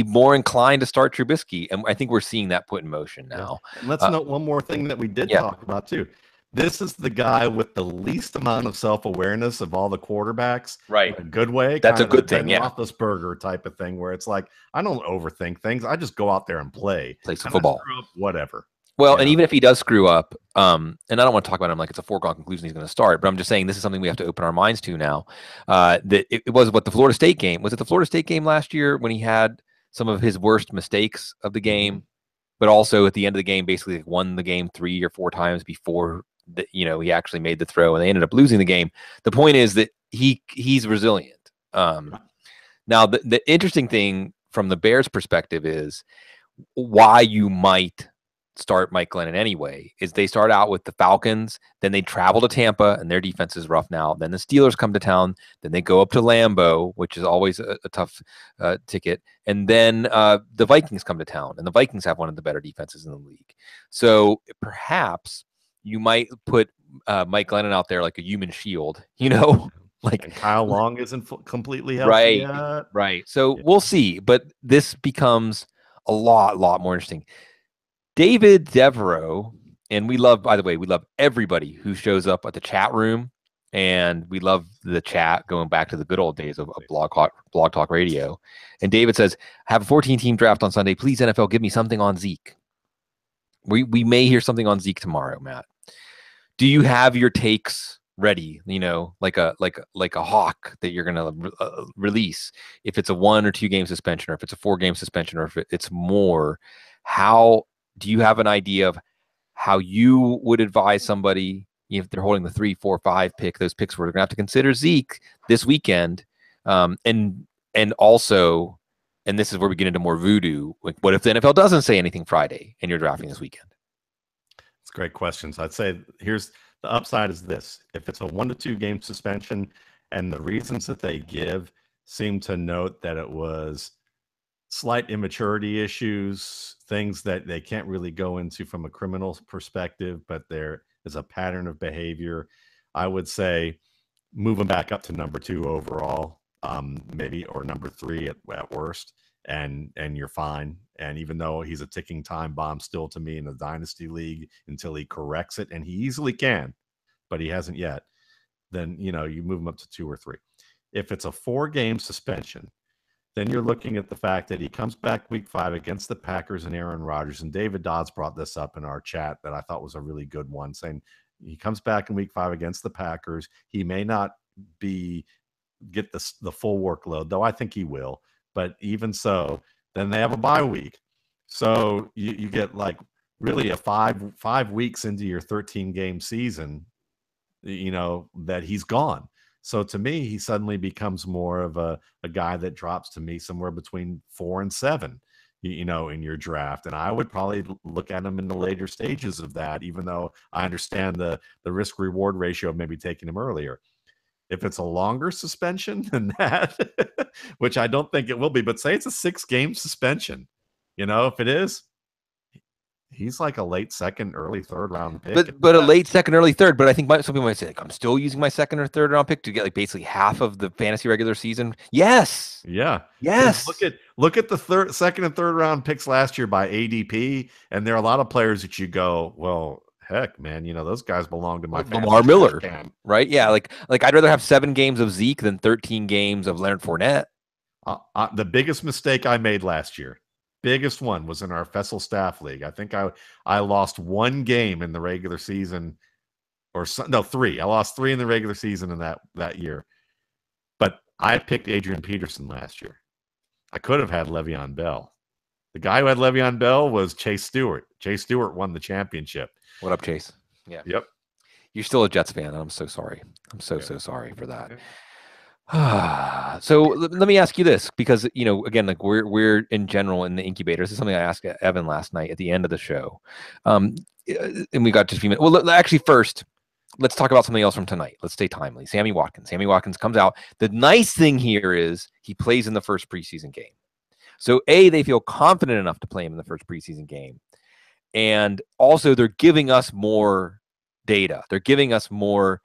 more inclined to start Trubisky, and I think we're seeing that put in motion now. And let's note one more thing that we did talk about too. This is the guy with the least amount of self-awareness of all the quarterbacks, right? In a good way. That's a good thing, Ben Roethlisberger type of thing, where it's like, I don't overthink things. I just go out there and play some football, whatever. Well, and even if he does screw up, and I don't want to talk about him like it's a foregone conclusion he's going to start, but I'm just saying this is something we have to open our minds to now. That it was what the Florida State game was. It the Florida State game last year when he had some of his worst mistakes of the game, but also at the end of the game basically won the game 3 or 4 times before he actually made the throw, and they ended up losing the game. The point is that he's resilient. Now the interesting thing from the Bears' perspective is why you might start Mike Glennon anyway is they start out with the Falcons, then they travel to Tampa and their defense is rough now. Then the Steelers come to town, then they go up to Lambeau, which is always a tough ticket. And then the Vikings come to town, and the Vikings have one of the better defenses in the league. So perhaps you might put Mike Glennon out there like a human shield, like and Kyle Long isn't completely healthy yet. Right. So we'll see, but this becomes a lot more interesting. David Devereaux, and we love everybody who shows up at the chat room, and we love the chat going back to the good old days of Blog Talk Radio. And David says, have a 14-team draft on Sunday. Please, NFL, give me something on Zeke. We may hear something on Zeke tomorrow, Matt. Do you have your takes ready? Like a hawk that you're gonna release. If it's a 1 or 2 game suspension, or if it's a 4-game suspension, or if it's more, how do you have an idea of how you would advise somebody if they're holding the 3, 4, 5 pick? Those picks we're gonna have to consider Zeke this weekend, and also. And this is where we get into more voodoo. Like, what if the NFL doesn't say anything Friday and you're drafting this weekend? It's great questions. I'd say here's the upside is this. If it's a 1 to 2 game suspension and the reasons that they give seem to note that it was slight immaturity issues, things that they can't really go into from a criminal perspective, but there is a pattern of behavior, I would say move them back up to number 2 overall. Maybe, or number 3 at worst, and you're fine. And even though he's a ticking time bomb still to me in the dynasty league until he corrects it, and he easily can, but he hasn't yet, then you move him up to 2 or 3. If it's a 4-game suspension, then you're looking at the fact that he comes back week 5 against the Packers and Aaron Rodgers. And David Dodds brought this up in our chat that I thought was a really good one, saying he comes back in week 5 against the Packers. He may not get the full workload, though I think he will. But even so, then they have a bye week. So you get like really a 5 weeks into your 13-game season, that he's gone. So to me, he suddenly becomes more of a guy that drops to me somewhere between 4 and 7, in your draft. And I would probably look at him in the later stages of that, even though I understand the risk reward ratio of maybe taking him earlier. If it's a longer suspension than that, which I don't think it will be, but say it's a 6-game suspension, if it is, he's like a late 2nd, early 3rd round pick. But a late 2nd, early 3rd. But I think some people might say, like, I'm still using my 2nd or 3rd round pick to get like basically half of the fantasy regular season. Yes. Yeah. Yes. Look at the 2nd and 3rd round picks last year by ADP, and there are a lot of players that you go, well, heck, man, those guys belong to my Lamar Miller, right? Yeah, like I'd rather have 7 games of Zeke than 13 games of Leonard Fournette. The biggest mistake I made last year, biggest one, was in our Fessel Staff League. I think I lost 1 game in the regular season, 3. I lost 3 in the regular season in that year. But I picked Adrian Peterson last year. I could have had Le'Veon Bell. The guy who had Le'Veon Bell was Chase Stewart. Chase Stewart won the championship. What up, Chase? Yeah. Yep. You're still a Jets fan, and I'm so sorry. I'm so Yeah. sorry for that. Yeah. So let me ask you this, because again, like we're in general in the incubator. This is something I asked Evan last night at the end of the show, um, and we got just a few minutes. Well, actually, first let's talk about something else from tonight. Let's stay timely. Sammy Watkins. Sammy Watkins comes out. The nice thing here is he plays in the first preseason game. So they feel confident enough to play him in the first preseason game, and also they're giving us more data. They're giving us more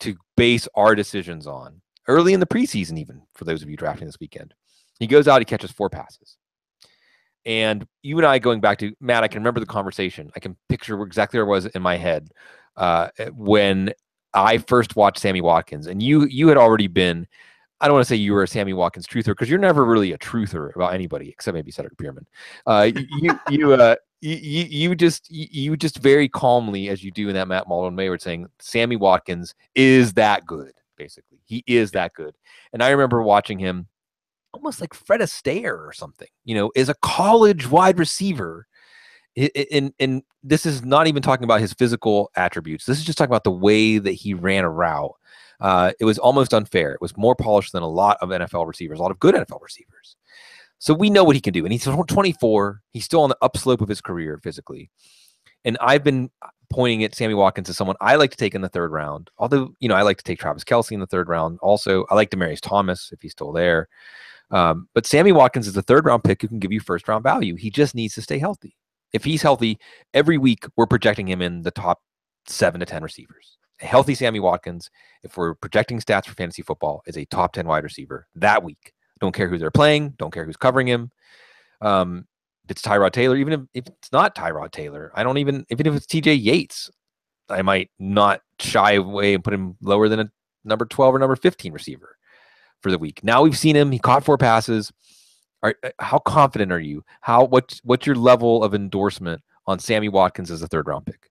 to base our decisions on early in the preseason, even for those of you drafting this weekend. He goes out, he catches 4 passes. And you and I, going back to Matt, I can remember the conversation. I can picture exactly where I was in my head when I first watched Sammy Watkins. And you had already been, I don't want to say you were a Sammy Watkins truther, because you're never really a truther about anybody except maybe Cedric Bierman. You just very calmly, as you do in that Matt Mullen Mayward, saying Sammy Watkins is that good. Basically, he is that good. And I remember watching him almost like Fred Astaire or something. Is a college wide receiver. And this is not even talking about his physical attributes. This is just talking about the way that he ran a route. It was almost unfair. It was more polished than a lot of NFL receivers, a lot of good NFL receivers. So we know what he can do. And he's 24. He's still on the upslope of his career physically. And I've been pointing at Sammy Watkins as someone I like to take in the 3rd round. Although, I like to take Travis Kelce in the 3rd round. Also, I like Demaryius Thomas if he's still there. But Sammy Watkins is a 3rd round pick who can give you 1st round value. He just needs to stay healthy. If he's healthy, every week we're projecting him in the top 7 to 10 receivers. A healthy Sammy Watkins, if we're projecting stats for fantasy football, is a top 10 wide receiver that week. Don't care who they're playing. Don't care who's covering him. If it's Tyrod Taylor, even if it's not Tyrod Taylor, even if it's TJ Yates, I might not shy away and put him lower than a number 12 or number 15 receiver for the week. Now we've seen him. He caught 4 passes. How confident are you? What's your level of endorsement on Sammy Watkins as a 3rd round pick?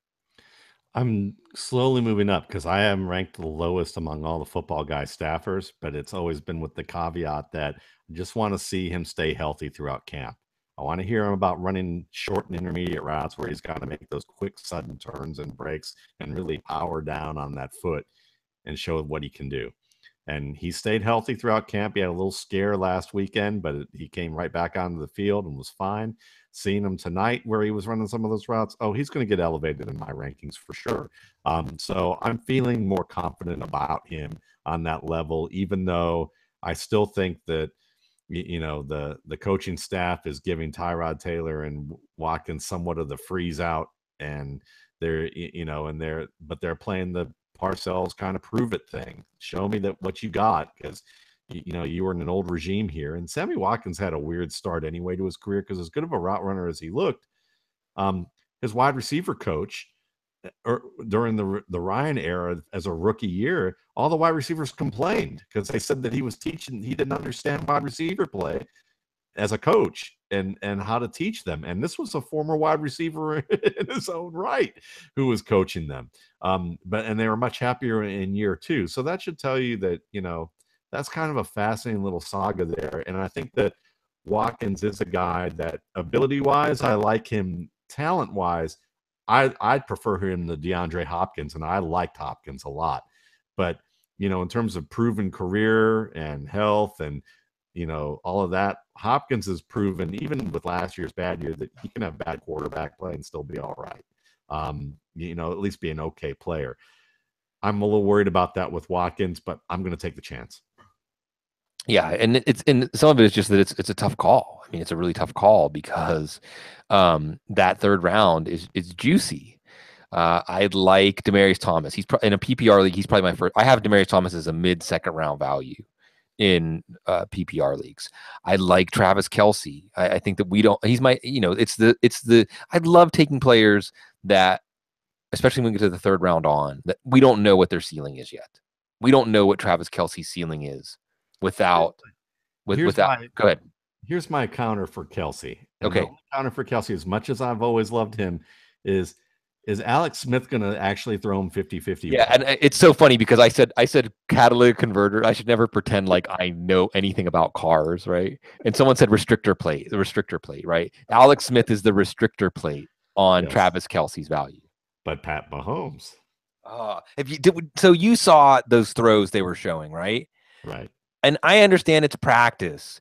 I'm slowly moving up because I am ranked the lowest among all the football guy staffers, but it's always been with the caveat that I just want to see him stay healthy throughout camp. I want to hear him about running short and intermediate routes where he's got to make those quick, sudden turns and breaks and really power down on that foot and show what he can do. And he stayed healthy throughout camp. He had a little scare last weekend, but he came right back onto the field and was fine. Seeing him tonight where he was running some of those routes, he's going to get elevated in my rankings for sure. So I'm feeling more confident about him on that level, even though I still think that the coaching staff is giving Tyrod Taylor and Watkins somewhat of the freeze out, and they're they're playing the Parcells kind of prove it thing. Show me that what you got, because you were in an old regime here. And Sammy Watkins had a weird start anyway to his career, because as good of a route runner as he looked, his wide receiver coach during the Ryan era as a rookie year, all the wide receivers complained because they said that he didn't understand wide receiver play as a coach and how to teach them. And this was a former wide receiver in his own right who was coaching them. And they were much happier in year 2. So that should tell you that, that's kind of a fascinating little saga there. And I think that Watkins is a guy that ability-wise, I like him. Talent-wise, I'd prefer him to DeAndre Hopkins, and I liked Hopkins a lot. But, in terms of proven career and health and, all of that, Hopkins has proven, even with last year's bad year, that he can have bad quarterback play and still be all right. At least be an okay player. I'm a little worried about that with Watkins, but I'm going to take the chance. Yeah, and some of it is just that it's a tough call. I mean, it's a really tough call because that 3rd round is juicy. I'd like Demaryius Thomas. He's in a PPR league. He's probably my first. I have Demaryius Thomas as a mid-2nd round value in PPR leagues. I like Travis Kelce. I think that we don't. He's my. It's the. I'd love taking players that, especially when we get to the 3rd round on, that we don't know what their ceiling is yet. We don't know what Travis Kelce's ceiling is without. Go ahead. Here's my counter for Kelce. And okay. The counter for Kelce, as much as I've always loved him, is Alex Smith going to actually throw him 50-50? Yeah, and it's so funny because I said catalytic converter. I should never pretend like I know anything about cars, right? And someone said the restrictor plate, right? Alex Smith is the restrictor plate on Travis Kelce's value. But Pat Mahomes. If you did, so you saw those throws they were showing, right? Right. And I understand it's practice,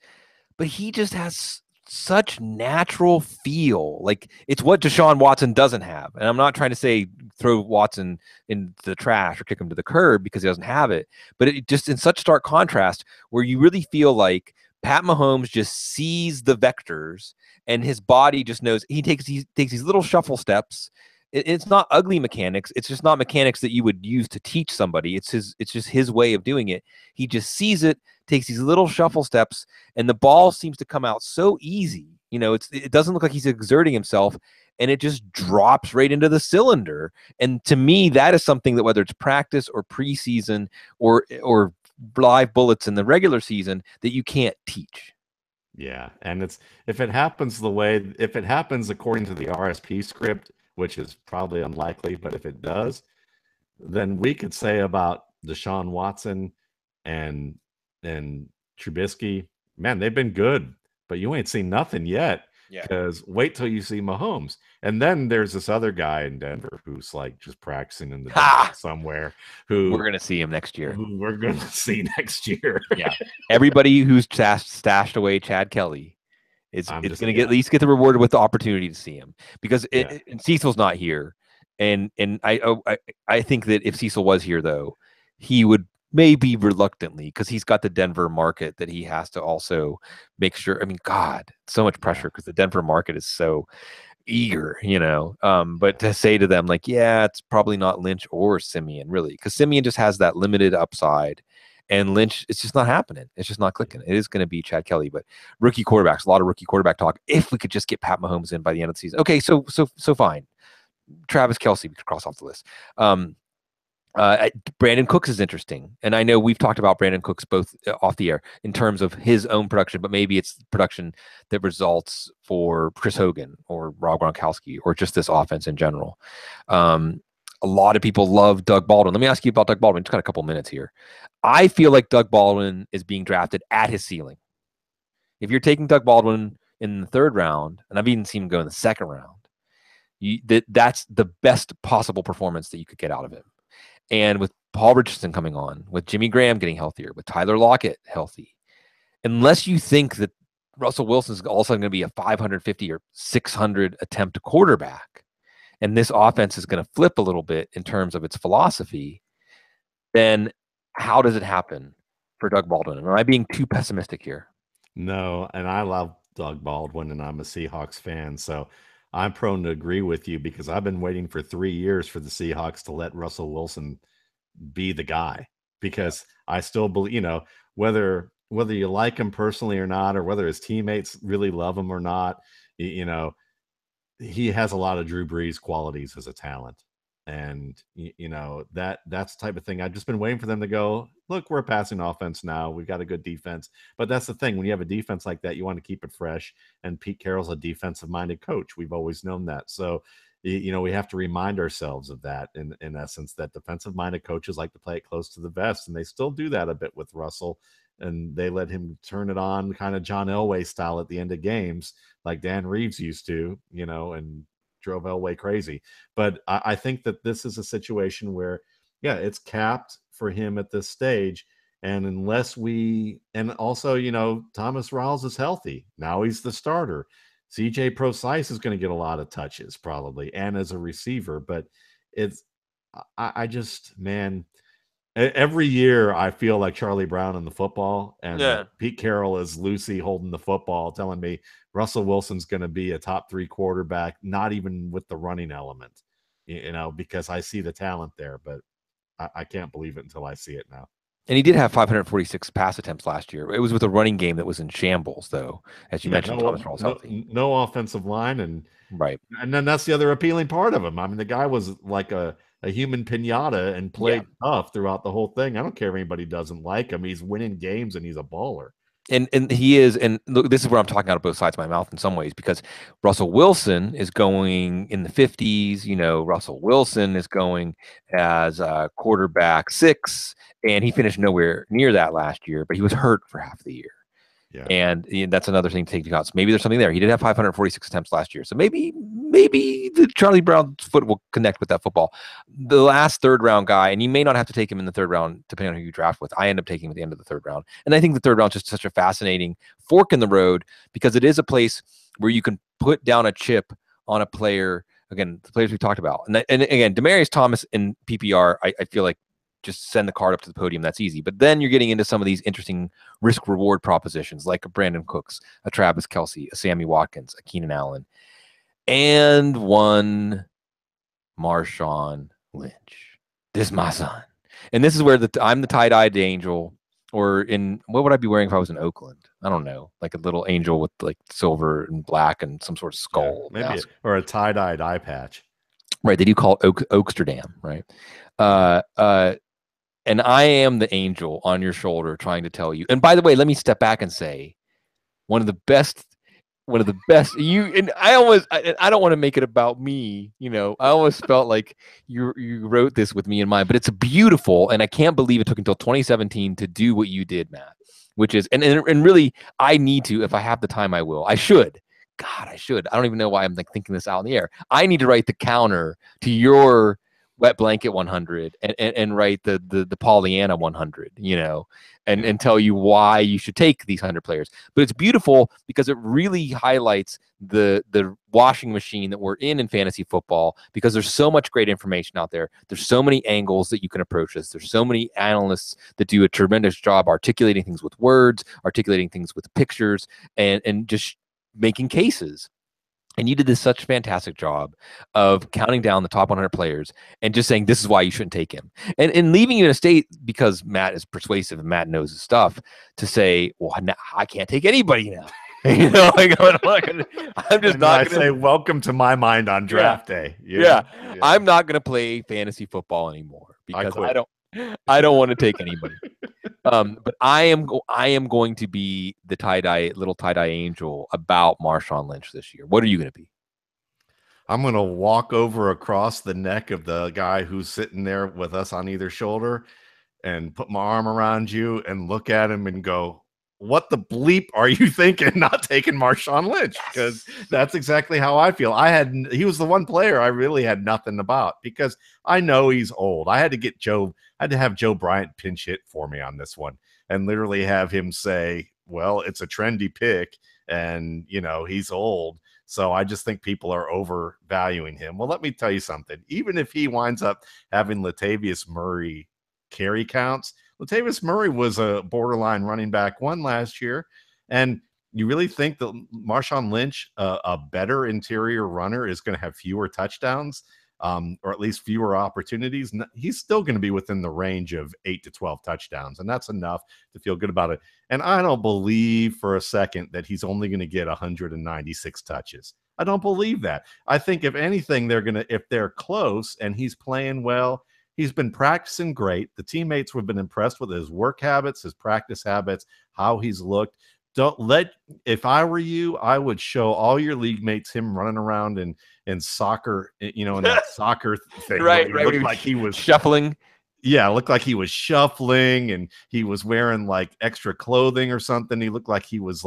but he just has such natural feel. Like it's what Deshaun Watson doesn't have. And I'm not trying to say throw Watson in the trash or kick him to the curb because he doesn't have it, but it just in such stark contrast where you really feel like Pat Mahomes just sees the vectors and his body just knows he takes these little shuffle steps. It's not ugly mechanics. It's just not mechanics that you would use to teach somebody. It's just his way of doing it. He just sees it, takes these little shuffle steps, and the ball seems to come out so easy. It doesn't look like he's exerting himself, and it just drops right into the cylinder. And to me, that is something that whether it's practice or preseason or live bullets in the regular season that you can't teach. Yeah, and if it happens according to the RSP script, which is probably unlikely, but if it does, then we could say about Deshaun Watson and Trubisky, man, they've been good, but you ain't seen nothing yet. Yeah. Because wait till you see Mahomes. And then there's this other guy in Denver who's like just practicing in the desert somewhere We're going to see him next year. who we're going to see next year. Yeah. Everybody who's stashed away Chad Kelly is going to at least get the rewarded with the opportunity to see him because Cecil's not here. And I think that if Cecil was here, though, he would maybe reluctantly because he's got the Denver market that he has to also make sure. I mean, God, so much pressure because the Denver market is so eager, but to say to them like, yeah, it's probably not Lynch or Simeon really, because Simeon just has that limited upside and Lynch, it's just not happening. It's just not clicking. It is going to be Chad Kelly, but rookie quarterbacks, a lot of rookie quarterback talk. If we could just get Pat Mahomes in by the end of the season. Okay. So fine. Travis Kelce, we could cross off the list. Brandon Cooks is interesting. And I know we've talked about Brandon Cooks both off the air in terms of his own production, but maybe it's production that results for Chris Hogan or Rob Gronkowski or just this offense in general. A lot of people love Doug Baldwin. Let me ask you about Doug Baldwin. Just got a couple minutes here. I feel like Doug Baldwin is being drafted at his ceiling. If you're taking Doug Baldwin in the third round, and I've even seen him go in the second round, that's the best possible performance that you could get out of him. And with Paul Richardson coming on, with Jimmy Graham getting healthier, with Tyler Lockett healthy, unless you think that Russell Wilson is also going to be a 550 or 600 attempt quarterback, and this offense is going to flip a little bit in terms of its philosophy, then how does it happen for Doug Baldwin? Am I being too pessimistic here? No, and I love Doug Baldwin, and I'm a Seahawks fan, so I'm prone to agree with you because I've been waiting for 3 years for the Seahawks to let Russell Wilson be the guy because I still believe, whether you like him personally or not, or whether his teammates really love him or not, he has a lot of Drew Brees qualities as a talent. And that's the type of thing. I've just been waiting for them to go, look, we're a passing offense now. We've got a good defense. But that's the thing. When you have a defense like that, you want to keep it fresh. And Pete Carroll's a defensive-minded coach. We've always known that. So, we have to remind ourselves of that in essence, that defensive-minded coaches like to play it close to the vest. And they still do that a bit with Russell. And they let him turn it on kind of John Elway style at the end of games, like Dan Reeves used to, and drove Elway crazy. But I think that this is a situation where, it's capped for him at this stage. And and also, Thomas Rawls is healthy. Now he's the starter. CJ Procise is going to get a lot of touches probably, and as a receiver, but I just, man, every year I feel like Charlie Brown in the football, and Pete Carroll is Lucy holding the football, telling me Russell Wilson's going to be a top 3 quarterback, not even with the running element, because I see the talent there, but I can't believe it until I see it now. And he did have 546 pass attempts last year. It was with a running game that was in shambles, though, as you mentioned. Thomas Rawls healthy, no offensive line, and then that's the other appealing part of him. I mean, the guy was like a human pinata and played tough throughout the whole thing. I don't care if anybody doesn't like him. He's winning games and he's a baller. And he is, and look, this is where I'm talking out of both sides of my mouth in some ways, because Russell Wilson is going in the 50s. Russell Wilson is going as a quarterback 6, and he finished nowhere near that last year, but he was hurt for half the year. Yeah. And that's another thing to take into account. So maybe there's something there. He did have 546 attempts last year. So maybe maybe the Charlie Brown's foot will connect with that football. The last third round guy, and you may not have to take him in the third round, depending on who you draft with. I end up taking him at the end of the third round. And I think the third round is just such a fascinating fork in the road because it is a place where you can put down a chip on a player. Again, the players we talked about. And again, Demaryius Thomas in PPR, I feel like just send the card up to the podium. That's easy. But then you're getting into some of these interesting risk reward propositions like a Brandon Cooks, a Travis Kelce, a Sammy Watkins, a Keenan Allen, and one Marshawn Lynch. This is my son. And this is where I'm the tie-dyed angel. Or in what would I be wearing if I was in Oakland? I don't know, like a little angel with like silver and black and some sort of skull, maybe or a tie-dyed eye patch. Right, they do call it Oaksterdam, right? And I am the angel on your shoulder trying to tell you. And by the way, let me step back and say, one of the best. You and I don't want to make it about me. I almost felt like you wrote this with me in mind, but it's beautiful, and I can't believe it took until 2017 to do what you did, Matt. Which is and really, I need to. If I have the time, I will. I should. God, I should. I don't even know why I'm like thinking this out in the air. I need to write the counter to your Wet Blanket 100 and write the Pollyanna 100, and tell you why you should take these 100 players. But it's beautiful because it really highlights the washing machine that we're in fantasy football, because there's so much great information out there. There's so many angles that you can approach this. There's so many analysts that do a tremendous job articulating things with words, articulating things with pictures, and just making cases. And you did this such a fantastic job of counting down the top 100 players and just saying, this is why you shouldn't take him. And leaving you in a state, because Matt is persuasive and Matt knows his stuff, to say, well, I can't take anybody now. I'm just not going to say, welcome to my mind on draft day. Yeah. I'm not going to play fantasy football anymore because I don't want to take anybody. But I am going to be the little tie-dye angel about Marshawn Lynch this year. What are you going to be? I'm going to walk over across the neck of the guy who's sitting there with us on either shoulder and put my arm around you and look at him and go, what the bleep are you thinking not taking Marshawn Lynch? Because that's exactly how I feel. He was the one player I really had nothing about, because I know he's old. I had to have Joe Bryant pinch hit for me on this one and literally have him say, well, it's a trendy pick and, he's old. So I just think people are overvaluing him. Well, let me tell you something. Even if he winds up having Latavius Murray carry counts, Latavius Murray was a borderline running back one last year. And you really think that Marshawn Lynch, a better interior runner, is going to have fewer touchdowns, or at least fewer opportunities? He's still going to be within the range of 8 to 12 touchdowns, and that's enough to feel good about it. And I don't believe for a second that he's only going to get 196 touches. I don't believe that. I think if anything, if they're close and he's playing well, he's been practicing great. The teammates have been impressed with his work habits, his practice habits, how he's looked. If I were you, I would show all your league mates him running around in soccer, in that soccer thing. Right. Looked like he was shuffling. Yeah, it looked like he was shuffling and he was wearing like extra clothing or something. He looked like he was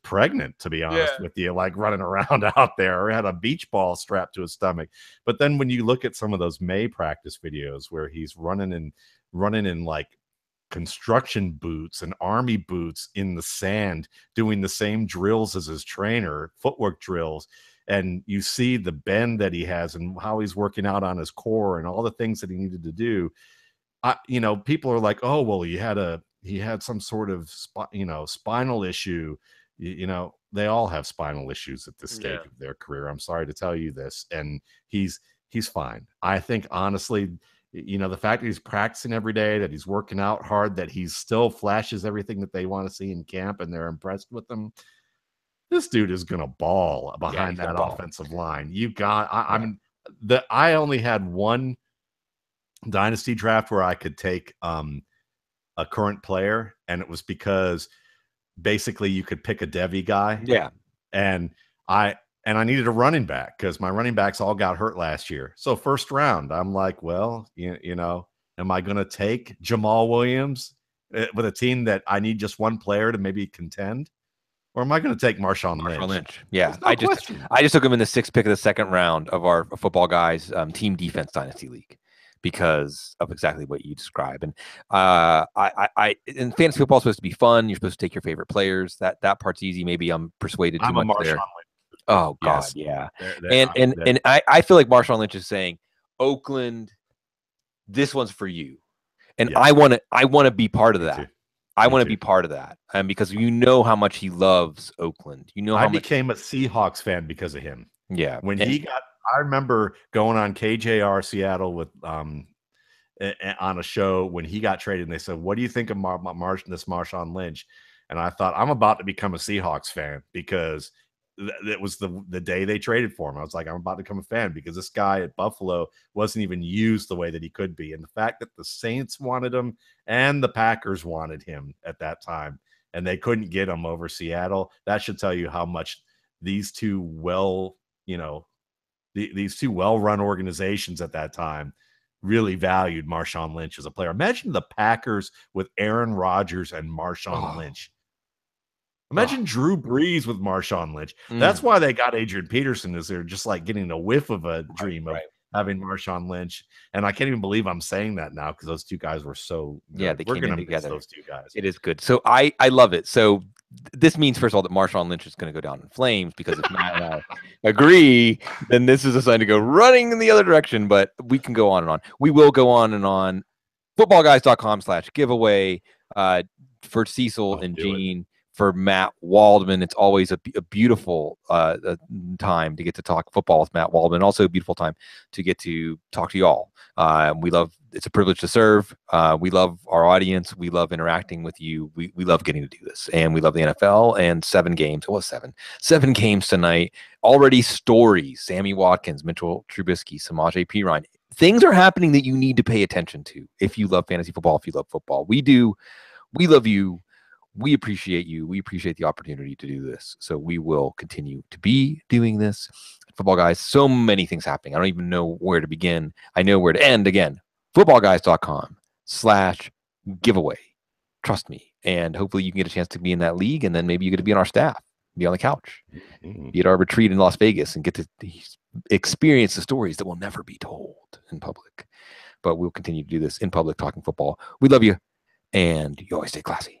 pregnant, to be honest with you, like running around out there, or had a beach ball strapped to his stomach. But then when you look at some of those May practice videos where he's running in like construction boots and army boots in the sand, doing the same drills as his trainer, footwork drills, and you see the bend that he has and how he's working out on his core and all the things that he needed to do. People are like, oh, well, he had some sort of spinal issue. They all have spinal issues at this stage of their career. I'm sorry to tell you this. And he's fine. I think, honestly, the fact that he's practicing every day, that he's working out hard, that he still flashes everything that they want to see in camp and they're impressed with him. This dude is going to ball behind that offensive line. I only had one dynasty draft where I could take a current player, and it was because basically you could pick a Devy guy. Yeah. And I needed a running back because my running backs all got hurt last year. So first round, I'm like, well, am I going to take Jamal Williams with a team that I need just one player to maybe contend? or am I going to take Marshawn Marshawn Lynch? Lynch. Yeah, There's no question. I just took him in the 6th pick of the 2nd round of our Football Guys Team Defense Dynasty League because of exactly what you describe. And and fantasy football is supposed to be fun. You're supposed to take your favorite players. That part's easy. Maybe I'm persuaded too I'm a much Marshawn there. Lynch. Oh God, Yes. yeah. They're, And I feel like Marshawn Lynch is saying, Oakland, this one's for you. And yeah. I want to be part of Me that. too. I Me want to too. be part of that. And because you know how much he loves Oakland. You know I how much became a Seahawks fan because of him. Yeah. When he got, I remember going on KJR Seattle with on a show when he got traded, and they said, "What do you think of this Marshawn Lynch?" And I thought, I'm about to become a Seahawks fan because it was the day they traded for him. I was like, I'm about to become a fan because this guy at Buffalo wasn't even used the way that he could be, and the fact that the Saints wanted him and the Packers wanted him at that time, and they couldn't get him over Seattle, that should tell you how much these two these two well-run organizations at that time really valued Marshawn Lynch as a player. Imagine the Packers with Aaron Rodgers and Marshawn Lynch. Imagine Drew Brees with Marshawn Lynch. That's why they got Adrian Peterson, is they're just like getting a whiff of a dream of having Marshawn Lynch. And I can't even believe I'm saying that now because those two guys were so good. Yeah, they We're came in going to miss together. those two guys. It is good. So I love it. So this means, first of all, that Marshawn Lynch is going to go down in flames because if Matt and I agree, then this is a sign to go running in the other direction. But we can go on and on. We will go on and on. Footballguys.com/giveaway for Cecil and Gene. For Matt Waldman, it's always a beautiful time to get to talk football with Matt Waldman. Also a beautiful time to get to talk to y'all. We love, it's a privilege to serve. We love our audience. We love interacting with you. We love getting to do this. And we love the NFL and 7 games. It was 7. 7 games tonight. Already stories. Sammy Watkins, Mitchell Trubisky, Samaje Perine. Things are happening that you need to pay attention to if you love fantasy football, if you love football. We do. We love you. We appreciate you. We appreciate the opportunity to do this. So we will continue to be doing this. Football Guys, so many things happening. I don't even know where to begin. I know where to end. Again, footballguys.com/giveaway. Trust me. And hopefully you can get a chance to be in that league. And then maybe you get to be on our staff, be on the couch, be at our retreat in Las Vegas and get to experience the stories that will never be told in public. But we'll continue to do this in public, talking football. We love you. And you always stay classy.